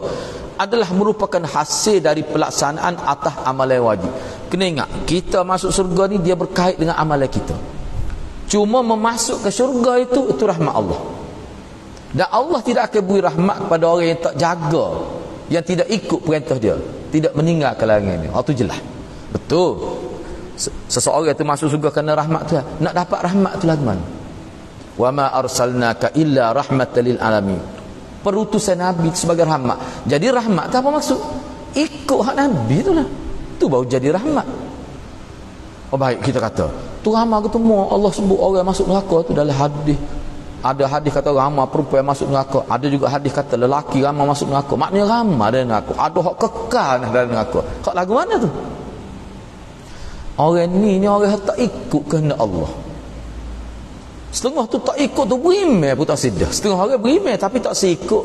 adalah merupakan hasil dari pelaksanaan atas amalan wajib. Kena ingat, kita masuk syurga ni dia berkait dengan amalan kita. Cuma memasuk ke syurga itu rahmat Allah. Dan Allah tidak akan beri rahmat kepada orang yang tak jaga, yang tidak ikut perintah dia, tidak meninggalkan larangan dia. Itu jelas. Betul. Seseorang itu masuk syurga kerana rahmat Tuhan. Nak dapat rahmat tu lah mana? Wa ma arsalnaka illa rahmatan lil alamin. Perutusan Nabi sebagai rahmat. Jadi rahmat tu apa maksud? Ikut hak Nabi tu lah. Tu baru jadi rahmat. Oh baik, kita kata tu ramai ketemu Allah sebut orang masuk neraka tu dalam hadis. Ada hadis kata ramai perempuan masuk neraka, ada juga hadis kata lelaki ramai masuk neraka. Maknanya ramai dalam neraka, ada hak kekal dalam neraka. Hak lagu mana tu? Orang ni orang yang tak ikut kehendak Allah. Setengah tu tak ikut tu beriman pun tak sedar. Setengah orang beriman tapi tak seikut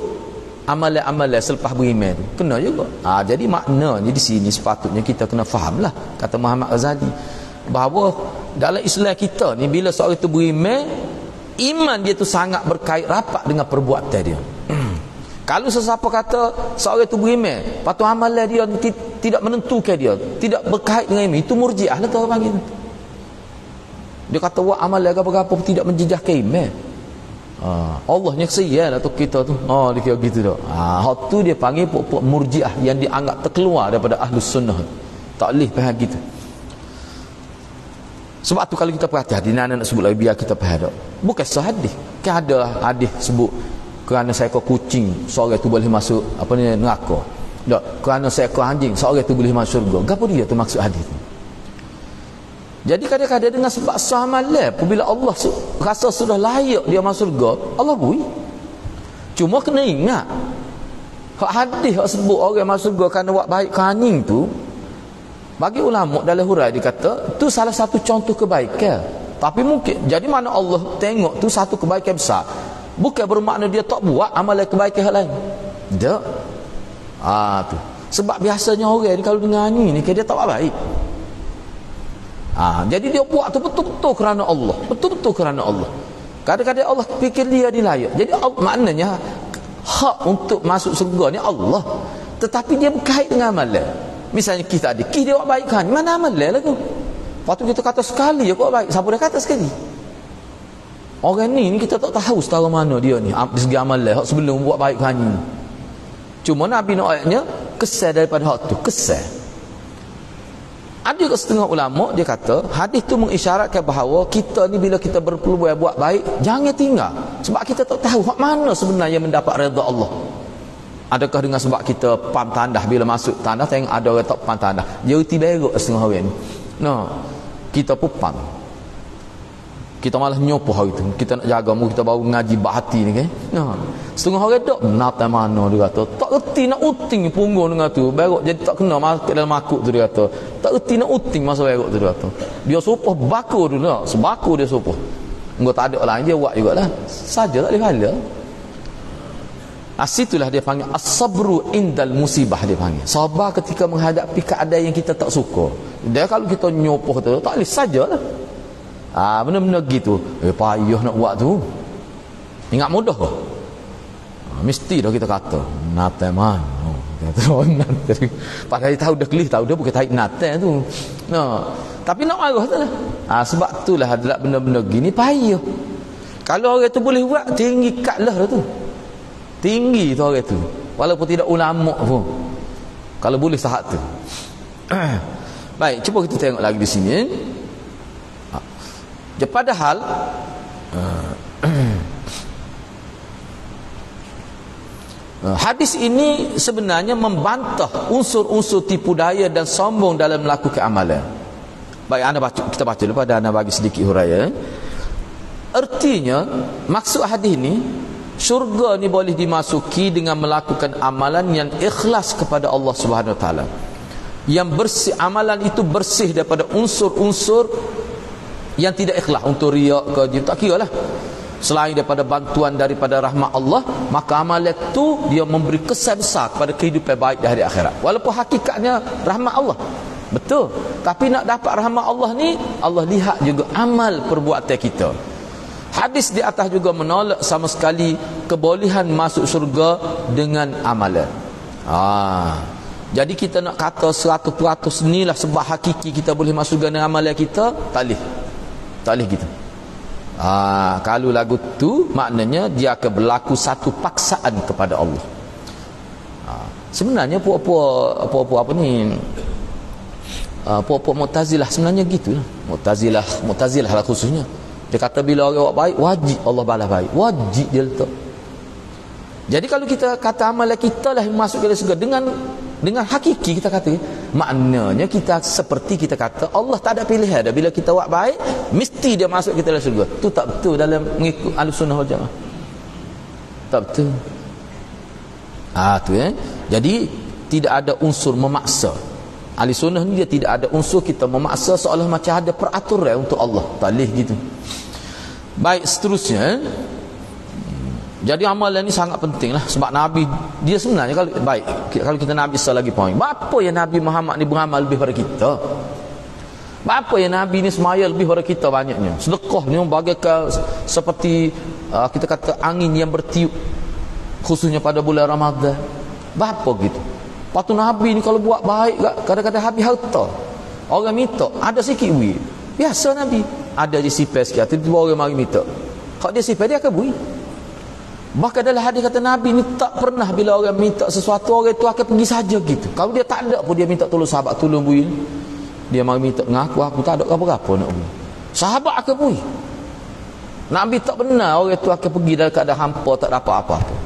amalan-amalan selepas beriman tu. Kena juga. Jadi maknanya di sini sepatutnya kita kena fahamlah kata Muhammad Ghazali bahawa dalam Islam kita ni bila seorang itu beriman, iman dia tu sangat berkait rapat dengan perbuatan dia. Kalau sesiapa kata seorang itu beriman, patut amalan dia tidak menentukan dia, tidak berkait dengan iman, itu murjiah lah tu orang panggil. Dia kata buat amalan apa-apa tidak menjejaskan iman. Allahnya kesian atau kita tu dia kira gitu dah. Hak tu dia panggil pokok murjiah yang dianggap terkeluar daripada ahlus sunnah. Tak boleh faham gitu. Sebab tu kalau kita perhati hadis nak sebut lagi biar kita faham tak. Bukan sahadis. Kan ada hadis sebut kerana seekor kucing seorang tu boleh masuk neraka. Tak, kerana seekor anjing seorang tu boleh masuk syurga. Gapo dia tu maksud hadis tu? Jadi kadang-kadang dengan sebab sah amalan, apabila Allah rasa sudah layak dia masuk syurga, Allah bui. Cuma kena ingat hak hadis hak sebut orang masuk syurga kerana buat baik ke anjing tu, bagi ulama dalam hurai dia kata tu salah satu contoh kebaikan. Tapi mungkin jadi mana Allah tengok tu satu kebaikan besar, bukan bermakna dia tak buat amalan kebaikan lain. Tak. Tu. Sebab biasanya orang ni kalau dengar ni dia tak buat baik. Jadi dia buat tu betul-betul kerana Allah. Betul-betul kerana Allah. Kadang-kadang Allah fikir dia layak. Jadi maknanya hak untuk masuk surga ni Allah. Tetapi dia berkait dengan amalan. Misalnya kita ada dia buat baik kan, mana amalan lah tu? Lepas tu kita kata sekali je buat baik. Siapa dah kata sekali? Orang ni kita tak tahu setara mana dia ni dari segi amalan hak sebelum buat baik kan ni. Cuma Nabi nak ayatnya kesal daripada hak tu, kesal. Ada ke setengah ulama dia kata hadis tu mengisyaratkan bahawa kita ni bila kita berpeluang buat baik jangan tinggal, sebab kita tak tahu hak mana sebenarnya mendapat redha Allah. Adakah dengan sebab kita pam tandah, bila masuk tandah tengok ada orang tak pam tandah, dia reti berok setengah orang ni. Kita pun pam, kita malah nyopoh hari tu, kita nak jaga mu, kita baru ngaji bak hati ni kan. Setengah orang tak nata mana dia kata, tak reti nak uting punggung dengan tu berok, jadi tak kena masuk dalam makuk tu dia kata, tak reti nak uting masa berok tu dia kata. Dia sopoh baku tu dah, sebaku dia sopoh. Engkau tak ada lain dia buat jugalah. Saja tak boleh pahala. Situlah dia panggil as-sabru indal musibah, dia panggil. Sabar ketika menghadapi keadaan yang kita tak suka. Dia kalau kita nyopoh tu tak boleh sajalah. Benda-benda gitu. Payah nak buat tu. Ingat mudah ke? Mesti dah kita kata nateman. Padahal tahu dah kelih, tahu dah bukan taik nate tu. Tapi nak marah tu lah. Sebab itulah adalah benda-benda gini payah. Kalau orang tu boleh buat, tinggi katlah tu. Tinggi tu orang tu. Walaupun tidak ulama pun. Kalau boleh sahat tu. Baik, cuba kita tengok lagi di sini. Padahal hadis ini sebenarnya membantah unsur-unsur tipu daya dan sombong dalam melakukan amalan. Baik, kita baca dulu pada anda bagi sedikit huraian. Artinya maksud hadis ini, syurga ni boleh dimasuki dengan melakukan amalan yang ikhlas kepada Allah Subhanahu Wa Taala. Yang bersih, amalan itu bersih daripada unsur-unsur yang tidak ikhlas, untuk riak ke dia tak kira lah. Selain daripada bantuan daripada rahmat Allah, maka amalan itu dia memberi kesan besar kepada kehidupan baik di hari akhirat. Walaupun hakikatnya rahmat Allah, betul, tapi nak dapat rahmat Allah ni, Allah lihat juga amal perbuatan kita. Hadis di atas juga menolak sama sekali kebolehan masuk syurga dengan amalan. Jadi kita nak kata 100% inilah sebab hakiki kita boleh masuk syurga dengan amalan kita, tak boleh gitu. Kalau lagu tu maknanya dia akan berlaku satu paksaan kepada Allah. Sebenarnya puak-puak Mu'tazilah sebenarnya gitulah. Mu'tazilah lah khususnya. Dia kata bila orang buat baik, wajib Allah balas baik. Wajib dia letak. Jadi kalau kita kata amalan kita lah yang masuk ke syurga dengan hakiki, kita kata maknanya kita seperti kita kata Allah tak ada pilihan dah. Bila kita buat baik mesti dia masuk kita dalam syurga. Tu tak betul dalam mengikut Ahlussunnah wal Jamaah. Tak betul. Jadi tidak ada unsur memaksa. Ahlussunnah ni dia tidak ada unsur kita memaksa seolah macam ada peraturan untuk Allah. Tak boleh gitu. Baik, seterusnya. Jadi amalan ni sangat penting lah. Sebab Nabi dia sebenarnya kalau kita Nabi lagi poin, apa yang Nabi Muhammad ni beramal lebih pada kita? Apa yang Nabi ni semaya lebih pada kita banyaknya? Sedekah ni bagaikan seperti kita kata angin yang bertiup, khususnya pada bulan Ramadan. Apa gitu? Lepas tu Nabi ni kalau buat baik kadang-kadang habis harta. Orang minta ada sikit duit, biasa Nabi ada je sipir sikit, tiba-tiba orang mari minta. Kalau dia sipir dia akan beri. Bahkan dalam hadis kata Nabi ni tak pernah bila orang minta sesuatu orang tu akan pergi saja gitu. Kalau dia tak ada pun dia minta tolong sahabat, tolong bui. Dia mari minta ngaku aku tak ada apa-apa nak bui. Sahabat akan bui. Nabi tak pernah orang tu akan pergi dalam keadaan hampa tak dapat apa-apa.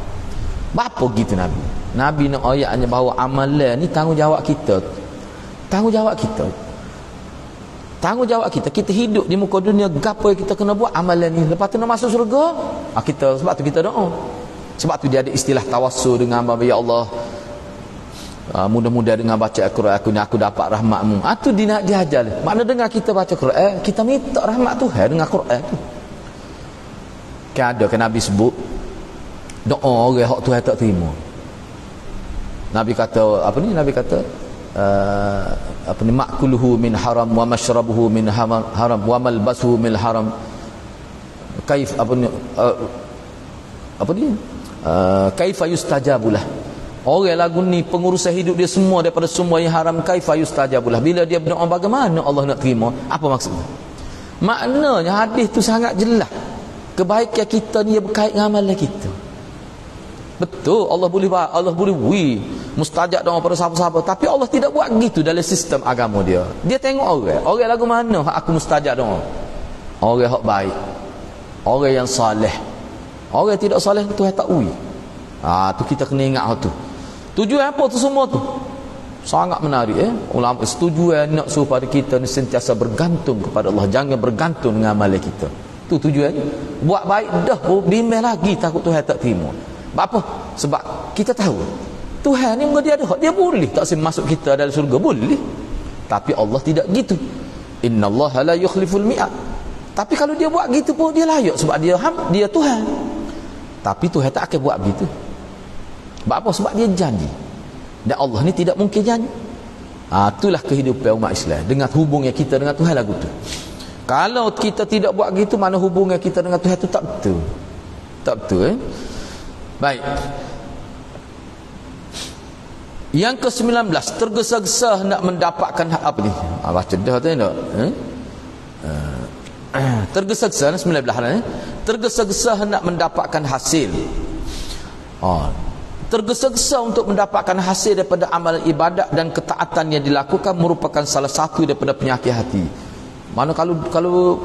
Apa gitu Nabi? Nabi nak ayatnya bahawa amalan ni tanggungjawab kita. Tanggungjawab kita. Tanggungjawab kita. Kita hidup di muka dunia, gapo yang kita kena buat amalan ni. Lepas tu nak masuk syurga, kita sebab tu kita doa. Sebab tu dia ada istilah tawassul dengan ya Allah, mudah-mudahan dengan baca Al-Quran aku dapat rahmatmu. Tu dia nak diajar. Makna dengar kita baca Quran, kita minta rahmat Tuhan dengan Quran tu. Kan ada kan Nabi sebut doa orang hak Tuhan tak terima. Nabi kata apa ni? Nabi kata apa ni, ma'kuluhu min haram wa mashrabuhu min haram wa malbasuhu min haram. Kaif apa ni kaifa yustajabulah. Orang lagu ni pengurusan hidup dia semua daripada semua yang haram. Kaifa yustajabulah. Bila dia berdoa bagaimana Allah nak terima? Apa maksudnya? Maknanya hadis tu sangat jelas. Kebaikan kita ni berkait dengan amalan kita. Betul, Allah boleh beri mustajab doa pada sahabat-sahabat, tapi Allah tidak buat gitu dalam sistem agama dia. Dia tengok orang lagu mana hak aku mustajab doa. Orang hak baik, orang yang soleh. Orang yang tidak soleh Tuhan tak beri. Tu kita kena ingat hal tu. Tujuan apa tu semua tu? Sangat menarik ulama setuju nak supaya kita ni sentiasa bergantung kepada Allah, jangan bergantung dengan amalan kita. Tu tujuannya. Buat baik dah bimbang lagi takut Tuhan tak terima. Apa? Sebab kita tahu Tuhan ni dia ada hak, dia boleh tak masuk kita dalam syurga, boleh. Tapi Allah tidak gitu. Innallaha la yukhliful mi'ad. Tapi kalau dia buat gitu pun dia layak sebab dia Tuhan. Tapi Tuhan tak akan buat begitu. Sebab apa? Sebab dia janji. Dan Allah ni tidak mungkin janji. Itulah kehidupan umat Islam dengan hubungnya kita dengan Tuhan lagu tu. Kalau kita tidak buat gitu, mana hubungan kita dengan Tuhan itu tak betul. Tak betul Baik. Yang ke-19, tergesa-gesa hendak mendapatkan apa ni? Baca dah tu tak? Tergesa-gesa 19 tergesa-gesa hendak mendapatkan hasil. Tergesa-gesa untuk mendapatkan hasil daripada amalan ibadat dan ketaatan yang dilakukan merupakan salah satu daripada penyakit hati. Mana kalau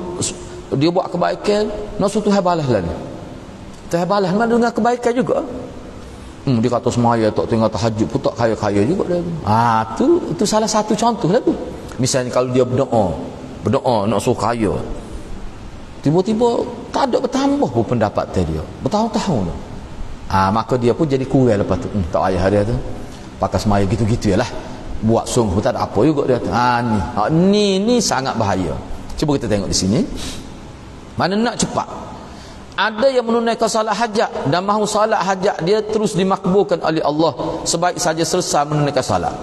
dia buat kebaikan, nak suruh Tuhan balas lah ni. Tuhan balas mana dengan kebaikan juga. Dia kata semaya tak tengok tahajud pun tak kaya-kaya juga dia. Tu salah satu contoh lah tu. Misalnya kalau dia berdoa nak suruh kaya, tiba-tiba tak ada bertambah pun pendapatan dia bertahun-tahun tu. Maka dia pun jadi kurang lepas tu. Tak payah dia tu pakai semaya gitu-gitu je lah, buat sungguh tak ada apa juga dia. Ni sangat bahaya. Cuba kita tengok di sini. Mana nak cepat. Ada yang menunaikan salat hajat dan mahu salat hajat dia terus dimakbulkan oleh Allah sebaik saja selesai menunaikan salat.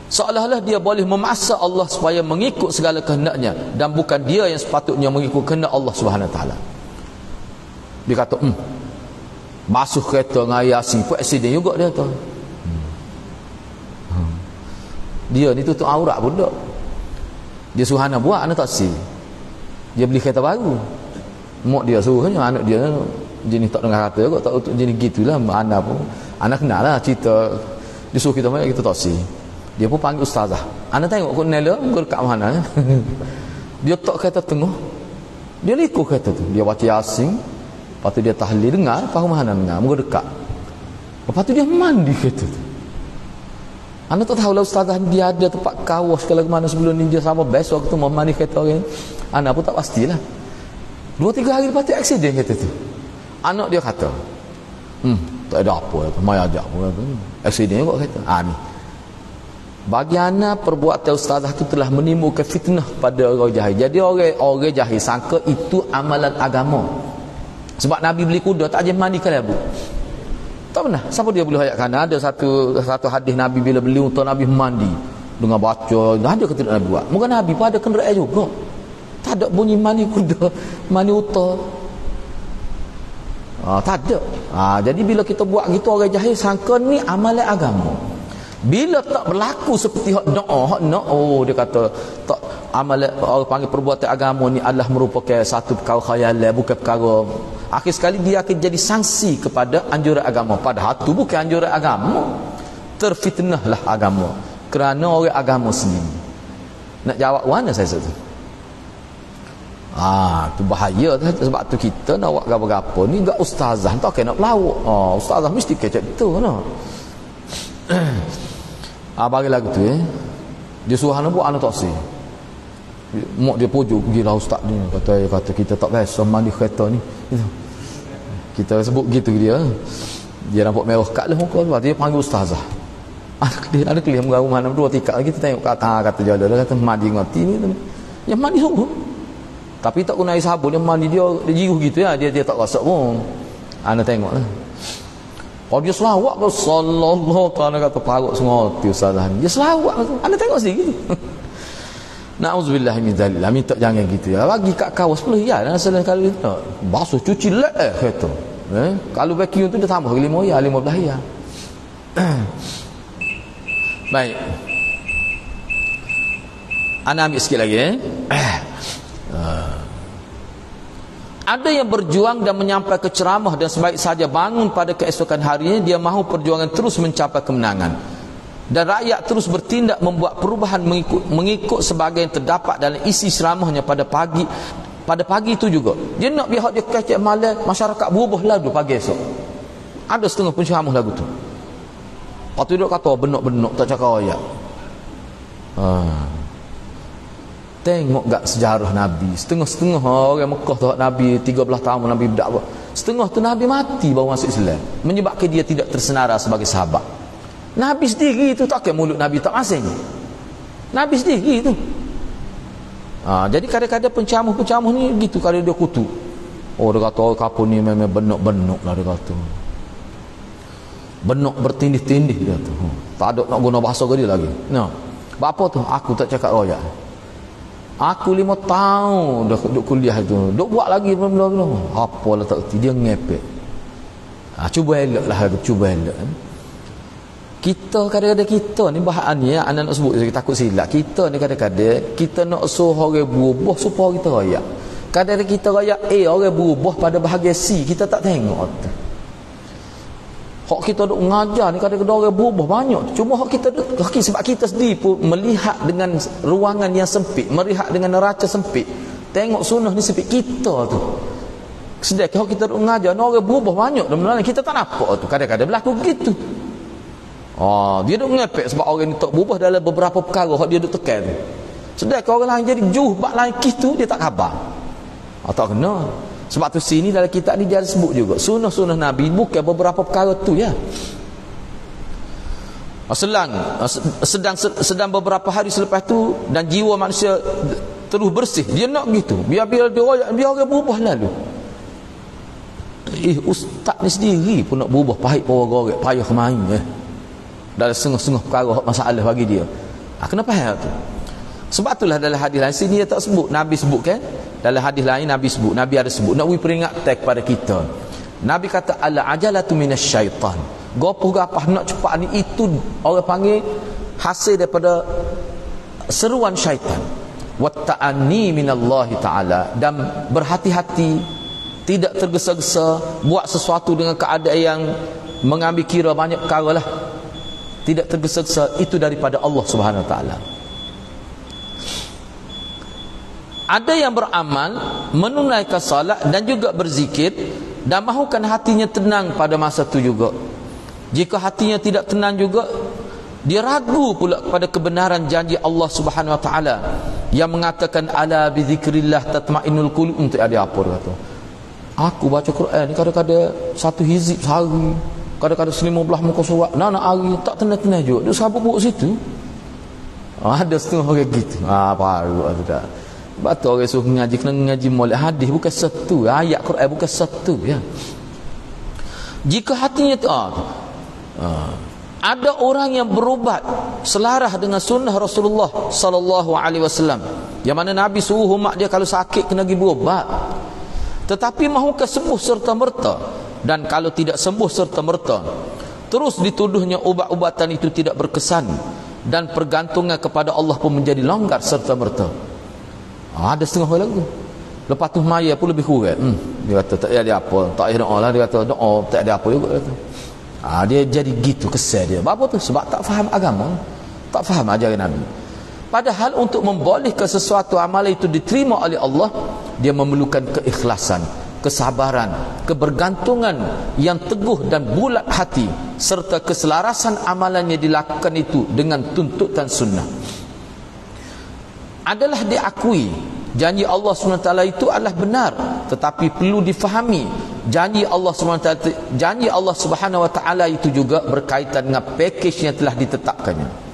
Seolah-olah dia boleh memaksa Allah supaya mengikut segala kehendaknya dan bukan dia yang sepatutnya mengikut kehendak Allah Subhanahu Wa Taala. Dia kata, basuh kereta dengan air asin pun accident juga dia tu. Dia ni tutup aurat pun tak. Dia suruh anak buat, anak tak si. Dia beli kereta baru. Mak dia suruh anak dia jenis tak dengar kata kot, tak jenis gitulah. Anak pun anak kenal lah cerita. Dia suruh kita main, kita tak si. Dia pun panggil ustazah. Anak tengok kot Nela kau dekat mana. Dia tak kereta tengah. Dia ikut kereta tu. Dia baca Yasin. Lepas tu dia tahlil dengar, faham mana dengar, muka dekat. Lepas tu dia mandi kereta tu. Anak tak tahulah ustazah dia ada tempat kawas kalau ke mana sebelum ni dia sama best waktu mau mandi kereta orang. Anak pun tak pastilah. 2-3 hari lepas tu aksiden kereta tu. Anak dia kata, tak ada apa, mai ajak pun aksiden juga kereta. Ni. Bagi anak perbuatan ustazah tu telah menimbulkan fitnah pada orang jahil. Jadi orang jahil sangka itu amalan agama. Sebab Nabi beli kuda tak ajak mandi kan Abu. Tak pernah. Siapa dia boleh ayatkan? Ada satu hadis Nabi bila beli untuk Nabi mandi dengan baca. Ada ke tidak Nabi buat? Mungkin Nabi pun ada kenderaan juga. Tak ada bunyi mandi kuda, mandi unta. Tak ada. Jadi bila kita buat gitu orang jahil sangka ni amalan agama. Bila tak berlaku seperti hak doa, hak nak, dia kata tak amal orang panggil perbuatan agama ni adalah merupakan satu perkara khayalan, bukan perkara, akhir sekali dia akan jadi sanksi kepada anjuran agama, padahal tu bukan anjuran agama. Terfitnahlah agama kerana orang agama sendiri. Nak jawab mana saya tu? Tu bahaya tu. Sebab tu kita nak buat apa-apa ni enggak ustazah tak kena pelawak. Ustazah mesti kecek tu no. Bagi lagu tu dia suruh anak buat anak taksi. Mak dia pujuk pergilah ustaz ni, kata kita tak biasa mandi kereta ni. Kita sebut gitu dia. Dia nampak merah kat lah muka, sebab dia panggil ustazah. Ada kelih mengaru mana dua tiga kita tengok kata jalan dia kata mandi ngati ni. Yang mandi suruh. Tapi tak guna air sabun, dia mandi dia jiruh gitu ya, dia tak rosak pun. Ana tengoklah. Kalau dia selawat ke sallallahu ta'ala kata parut sengoti ustazah ni. Dia selawat tu. Ana tengok sendiri gitu. Na'udzubillah min zalil. Minta jangan gitu ya. Bagi kat kawas 10 riyal dah sekali kita. Basuh cuci lek kata. Kalau vacuum tu dia tambah 5 riyal, 15 riyal. Baik. Ana ambil sikit lagi Ada yang berjuang dan menyampai ceramah dan sebaik saja bangun pada keesokan harinya dia mahu perjuangan terus mencapai kemenangan. Dan rakyat terus bertindak membuat perubahan mengikut sebagai yang terdapat dalam isi ceramahnya pada pagi itu juga. Dia nak biar dia kecek malam, masyarakat berubah lagu pagi esok. Ada setengah penceramah lagu tu. Lepas tu dia kata benok-benok tak cakap ayat. Tengok gak sejarah Nabi. Setengah-setengah orang Mekah tu Nabi 13 tahun Nabi berdakwah. Setengah tu Nabi mati baru masuk Islam. Menyebabkan dia tidak tersenara sebagai sahabat. Nabi sendiri tu tak ke mulut Nabi tak asing. Nabi sendiri tu. Jadi kadang-kadang penceramah ni gitu, kadang dia kutu. Dia kata kapur ni memang benok-benok lah dia kata. Benok bertindih-tindih dia tu. Tak ada nak guna bahasa ke dia lagi. Apa tu? Aku tak cakap royak. Aku 5 tahun dah duduk kuliah tu. Duk buat lagi belum. Apalah tak erti. Dia ngepek. Cuba elok lah. Cuba elok. Kita kadang-kadang kita ni bahan ni anak nak sebut saya takut silap. Kita ni kadang-kadang kita nak suruh orang berubah supaya kita rayak. Kadang-kadang kita rayak orang berubah pada bahagian C. Kita tak tengok tu. Hak kita duk mengajar ni kadang-kadang orang berubah banyak. Cuma hak kita sebab kita sendiri pun melihat dengan ruangan yang sempit, melihat dengan neraca sempit. Tengok sunnah ni sempit kita tu. Sedangkan hak kita duk mengajar orang berubah banyak dan kita tak nampak tu. Kadang-kadang berlaku begitu. Dia duk ngepek sebab orang ni tak berubah dalam beberapa perkara hak dia duk tekan. Sedangkan orang lain jadi juh bak lain gitu dia tak khabar. Tak kena. Sebab tu sini dalam kitab ni dia ada sebut juga sunnah-sunnah Nabi bukan beberapa perkara tu ya. Sedang beberapa hari selepas tu dan jiwa manusia terus bersih, dia nak gitu. Biar dia orang berubah lalu. Ustaz ni sendiri pun nak berubah pahit orang payah main dalam setengah-setengah perkara masalah bagi dia. Kenapa hal tu? Sebab itulah dalam hadis lain sini dia tak sebut, Nabi sebut kan? Dalam hadis lain Nabi sebut, Nabi ada sebut nak peringatkan kepada kita. Nabi kata al-ajalatu minasyaitan. Gopoh-gapah nak cepat ni itu orang panggil hasil daripada seruan syaitan. Watta'anni minallahi ta'ala, dan berhati-hati, tidak tergesa-gesa buat sesuatu dengan keadaan yang mengambil kira banyak perkara lah. Tidak tergesa-gesa, itu daripada Allah Subhanahu Wa Taala. Ada yang beramal, menunaikan salat dan juga berzikir dan mahukan hatinya tenang pada masa itu juga. Jika hatinya tidak tenang juga, dia ragu pula kepada kebenaran janji Allah Subhanahu Wa Taala yang mengatakan ala bi zikrillah tatmainnul qulub. Untuk ada apa dia kata? Aku baca Quran ni kadang-kadang satu hizib sehari, kadang-kadang 15 muka surat nak hari tak tenang-tenang juga. Dia sabar buat situ. Ada setengah orang gitu. Baru tu dah. Sebab orang suruh mengaji, kena mengaji molek hadis, bukan satu ayat Quran, bukan satu ya. Jika hatinya tu ada orang yang berubat selarah dengan sunnah Rasulullah sallallahu alaihi wasallam, yang mana Nabi suruh umat dia kalau sakit kena pergi berubat, tetapi mahukah sembuh serta merta, dan kalau tidak sembuh serta merta terus dituduhnya ubat-ubatan itu tidak berkesan dan pergantungan kepada Allah pun menjadi longgar serta merta. Ada setengah orang lagu. Lepas tu maya pun lebih kurang. Dia kata tak ada apa, tak ada doa lah. Dia kata doa tak ada apa juga. Dia jadi gitu kesal dia. Apa tu? Sebab tak faham agama, tak faham ajaran Nabi. Padahal untuk membolehkan sesuatu amalan itu diterima oleh Allah, dia memerlukan keikhlasan, kesabaran, kebergantungan yang teguh dan bulat hati, serta keselarasan amalannya dilakukan itu dengan tuntutan sunnah. Adalah diakui janji Allah SWT itu adalah benar, tetapi perlu difahami janji Allah Subhanahu Wa Taala itu juga berkaitan dengan pakej yang telah ditetapkannya.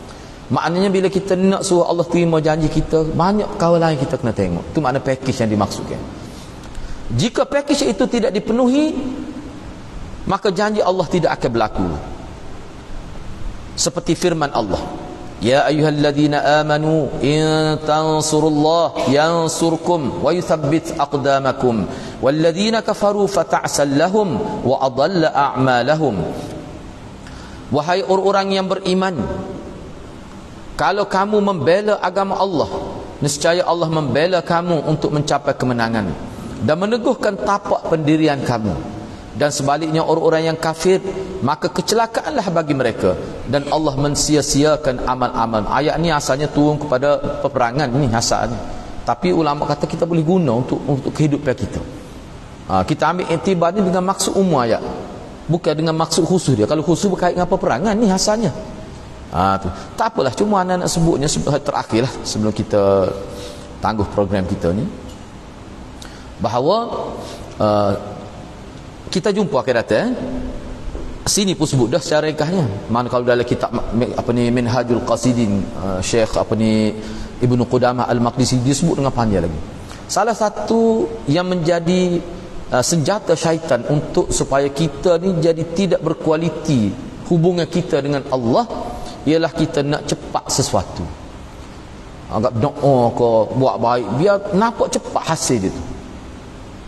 Maknanya bila kita nak suruh Allah terima janji kita, banyak perkara lain kita kena tengok. Itu makna pakej yang dimaksudkan. Jika pakej itu tidak dipenuhi, maka janji Allah tidak akan berlaku. Seperti firman Allah, ya ayyuhalladzina amanu in tansurullah yansurkum wa yuthabbit aqdamakum walladzina kafaru fata'sal lahum wa adalla a'malahum. Wahai orang-orang yang beriman, kalau kamu membela agama Allah, nescaya Allah membela kamu untuk mencapai kemenangan dan meneguhkan tapak pendirian kamu. Dan sebaliknya orang-orang yang kafir, maka kecelakaanlah bagi mereka, dan Allah mensia-siakan amal-amal. Ayat ni asalnya turun kepada peperangan ni asalnya. Tapi ulama kata kita boleh guna untuk kehidupan kita. Kita ambil iktibar ni dengan maksud umum ayat, bukan dengan maksud khusus dia. Kalau khusus berkait dengan peperangan ni asalnya. Tu. Tak apalah, cuma anak-anak sebutnya terakhir lah sebelum kita tangguh program kita ni, bahawa kita jumpa akan datang sini pun sebut dah secara ringkasnya. Mana kalau dalam kitab Minhajul Qasidin, Syekh Ibnu Qudamah Al-Maqdisi, dia sebut dengan panjang lagi. Salah satu yang menjadi senjata syaitan untuk supaya kita ni jadi tidak berkualiti hubungan kita dengan Allah, ialah kita nak cepat sesuatu. Anggap doa ke buat baik, biar nampak cepat hasil dia tu.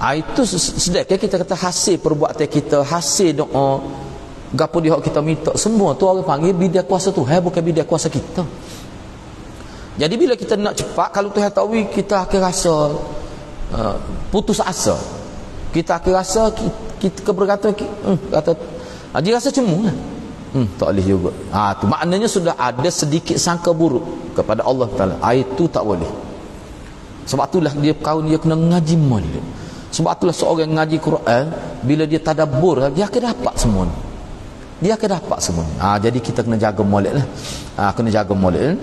Itu sedekah kita kata hasil perbuatan kita, hasil doa, gapo dia kita minta, semua tu orang panggil bidia kuasa Tuhan, bukan bidia kuasa kita. Jadi bila kita nak cepat, kalau Tuhan tahu, kita akan rasa putus asa. Kita akan rasa kita kebergantungan kata dia rasa cemu lah. Tak boleh juga. Tu maknanya sudah ada sedikit sangka buruk kepada Allah Taala. Itu tak boleh. Sebab itulah dia kena ngaji molek. Sebab itulah seorang yang ngaji Quran, bila dia tadabbur, dia akan dapat semua ni. Dia akan dapat semua ni. Jadi kita kena jaga molek lah. Kena jaga molek.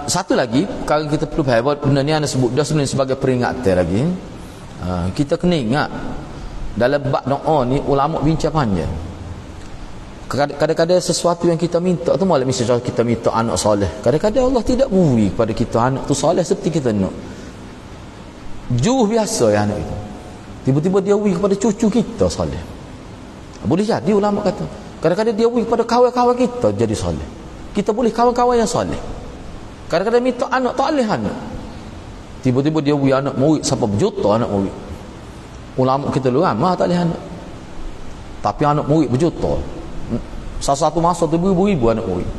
Satu lagi, kalau kita perlu faham, benda ni anda sebut dah sebenarnya sebagai peringatan lagi. Kita kena ingat dalam bab doa ni ulama bincang panjang. Kadang-kadang sesuatu yang kita minta tu, malah misalnya kita minta anak soleh, kadang-kadang Allah tidak beri kepada kita anak tu soleh seperti kita nak. Jauh biasa ya anak itu, tiba-tiba dia beri kepada cucu kita soleh. Boleh jadi ulama kata kadang-kadang dia beri kepada kawan-kawan kita jadi soleh. Kita boleh kawan-kawan yang soleh. Kadang-kadang minta anak tak boleh anak, tiba-tiba dia beri anak murid sampai berjuta anak murid. Ulama kita lu ramah tak boleh anak, tapi anak murid berjuta. Satu masa tu beribu-ribu anak murid.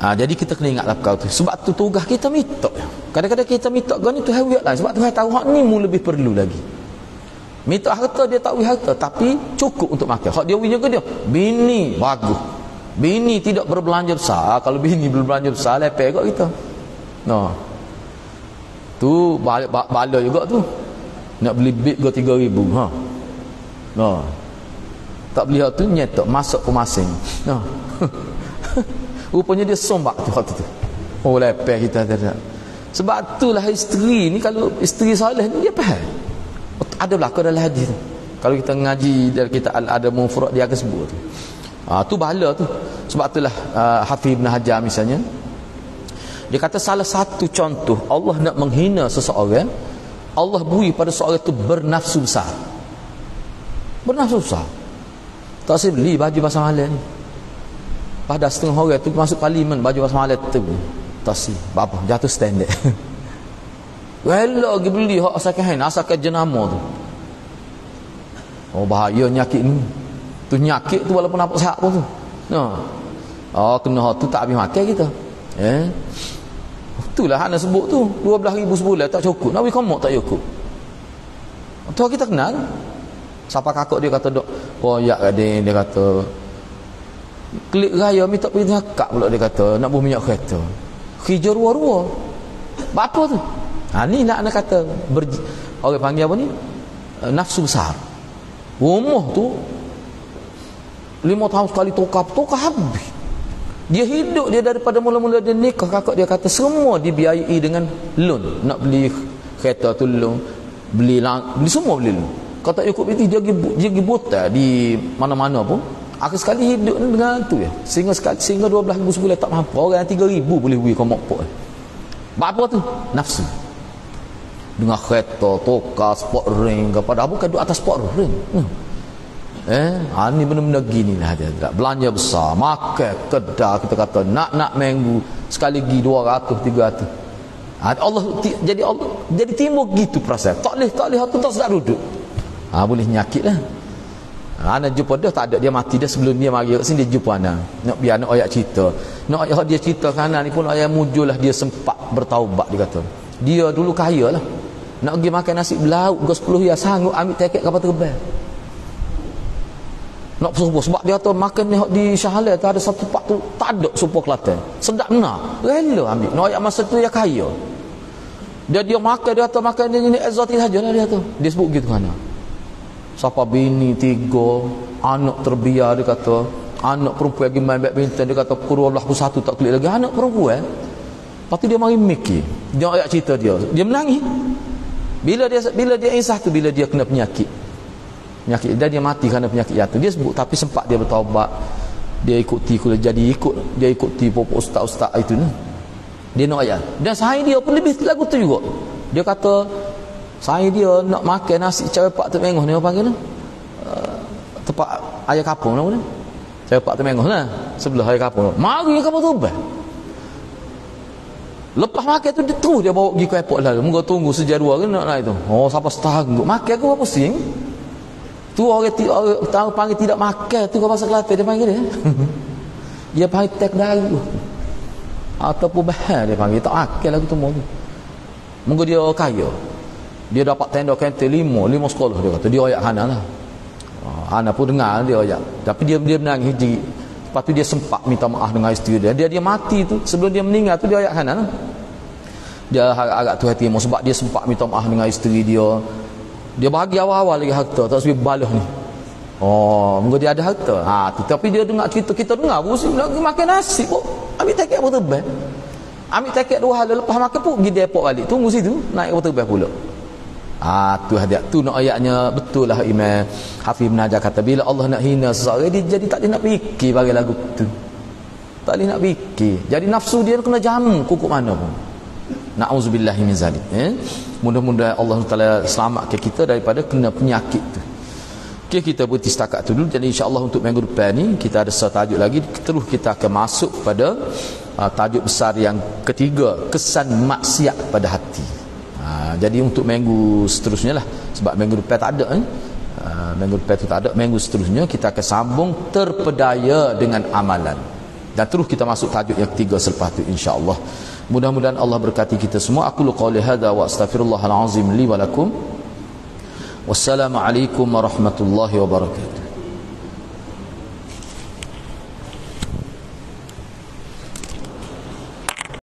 Jadi kita kena ingatlah perkara tu. Sebab tu tugas kita minta. Kadang-kadang kita minta gani tu hawiat lah. Sebab Tuhan tahu hak ni mu lebih perlu lagi. Minta harta dia tak wih harta, tapi cukup untuk makan. Hak dia wih juga dia. Bini bagus. Bini tidak berbelanja besar. Kalau bini berbelanja besar, lepek kat kita. Tu bala juga tu. Nak beli bit ke 3,000. Tak beli hak tu, nyetok masuk ke masing. Rupanya dia sombak tu hak tu. Lepek kita tak. Sebab itulah isteri ni, kalau isteri soleh ni dia faham. Ada berlaku dalam hadis tu. Kalau kita ngaji dalam kitab Al-Adab Mufrad, dia akan sebut tu. Tu bala tu. Sebab itulah Hafiz Ibn Hajar misalnya, dia kata salah satu contoh Allah nak menghina seseorang, Allah beri pada seorang itu bernafsu besar. Bernafsu besar. Tak saya beli baju pasal malam ni. Pada setengah orang tu masuk parlimen baju pasal malam tu. Tak si. Apa? Jatuh standard. Rela pergi beli hak asalkan hand, asalkan jenama tu. Bahaya nyakit ni. Tu nyakit tu walaupun nampak sihat pun tu. Kena hak tu tak habis makan kita. Itulah hana sebut tu 12,000 sebulan tak cukup. Nak bagi komok tak cukup. Tu kita kenal. Siapa kakak dia kata dok royak gading, dia kata klik raya minta pergi ngakak pula, dia kata nak buh minyak kereta. Kerja rua-rua. Apa tu? Ni nak kata orang panggil apa ni? Nafsu besar. Rumah tu 5 tahun sekali tukar habis. Dia hidup dia daripada mula-mula dia nikah, kakak dia kata semua dibiayai dengan loan. Nak beli kereta tu loan, beli semua beli loan. Kalau tak cukup itu dia pergi buta di mana-mana pun. Akhir sekali hidup dengan tu ya. Sehingga 12,000 sebulan tak mampu. Orang 3,000 boleh beli kau mokpok. Apa tu? Nafsu. Dengan kereta, tokar, sport ring, kepada bukan duduk atas sport ring. Ni benda-benda gini lah dia. Belanja besar, makan, kedai kita kata nak minggu sekali pergi 200, 300. Allah jadi timbul gitu perasaan. Tak boleh tu tak sedap duduk. Boleh nyakit lah. Ana jumpa dia tak ada, dia mati dia sebelum dia mari kat sini dia jumpa ana. Nak biar nak ayat cerita. Nak ayat dia cerita kanan ni pun ayat mujurlah dia sempat bertaubat, dia kata. Dia dulu kaya lah. Nak pergi makan nasi belauk ke 10 ya sanggup ambil tiket kapal terbang. Nak supo sebab dia kata makan di Shah Alam tu ada satu tempat tu tak ada supo Kelantan. Sedap benar. Rela ambil. Nak ayat masa tu dia kaya. Dia makan, dia kata makan ni exotic sajalah dia tu. Dia sebut gitu kan. Siapa bini 3, anak terbiar, dia kata anak perempuan lagi main badminton, dia kata kurang aku satu tak klik lagi anak perempuan. Lepas tu dia mari mikir, dia ayat cerita dia menangis bila dia insah tu, bila dia kena penyakit dan dia mati kerana penyakit jatuh. Dia sebut tapi sempat dia bertaubat, dia ikuti popok ustaz-ustaz itu ni. Dia nak ayat dan saya dia pun lebih lagu tu juga. Dia kata saya dia nak makan nasi cepak tu mengoh ni apa panggil tempat ayam kapung nama ni. Cepak tu mengoh lah sebelah ayam kapung. Mari kapung tu bah. Lepas makan tu dia terus dia bawa pergi ke airport lah. Moga tunggu sejak 2 ke nak itu. Siapa setanggup makan aku apa pusing. Tu orang tahu panggil tidak makan tu kau bahasa Kelantan dia panggil dia. Dia panggil tek daru. Ataupun bahan dia panggil tak makan lagu tu moga. Moga dia kaya. Dia dapat tenda kantin 5 sekolah, dia kata dia ayat Hana lah. Hana pun dengar dia ayat, tapi dia menangis. Lepas tu dia sempat minta maaf dengan isteri dia mati tu, sebelum dia meninggal tu dia ayat Hana lah. Dia agak tu hati sebab dia sempat minta maaf dengan isteri dia bagi awal-awal lagi harta tak sebab balah ni. Mungkin dia ada harta tu, tapi dia dengar cerita kita dengar pusing lagi makan nasi pun ambil tiket terbang, ambil tiket 2 hari lepas makan pun pergi depot balik, tunggu situ naik terbang pula. Tu hadiah tu nak ayatnya betul lah. Imam Hafiz bin Hajar kata bila Allah nak hina seseorang dia jadi tak boleh nak fikir bagi lagu tu, tak boleh nak fikir, jadi nafsu dia kena jamu kukuk mana pun. Na'udzubillahi min zalik. Mudah-mudahan Allah Taala selamatkan kita daripada kena penyakit tu. Okey, kita berhenti setakat tu dulu. Jadi insya-Allah untuk minggu depan ni kita ada satu tajuk lagi, terus kita akan masuk pada tajuk besar yang ketiga, kesan maksiat pada hati. Jadi untuk minggu seterusnya lah, sebab minggu depan tak ada minggu depan tu tak ada, minggu seterusnya kita akan sambung terpedaya dengan amalan, dan terus kita masuk tajuk yang ketiga selepas tu insya-Allah. Mudah-mudahan Allah berkati kita semua. Aku qouli hadza wa astaghfirullahal azim li wa lakum. Wassalamualaikum warahmatullahi wabarakatuh.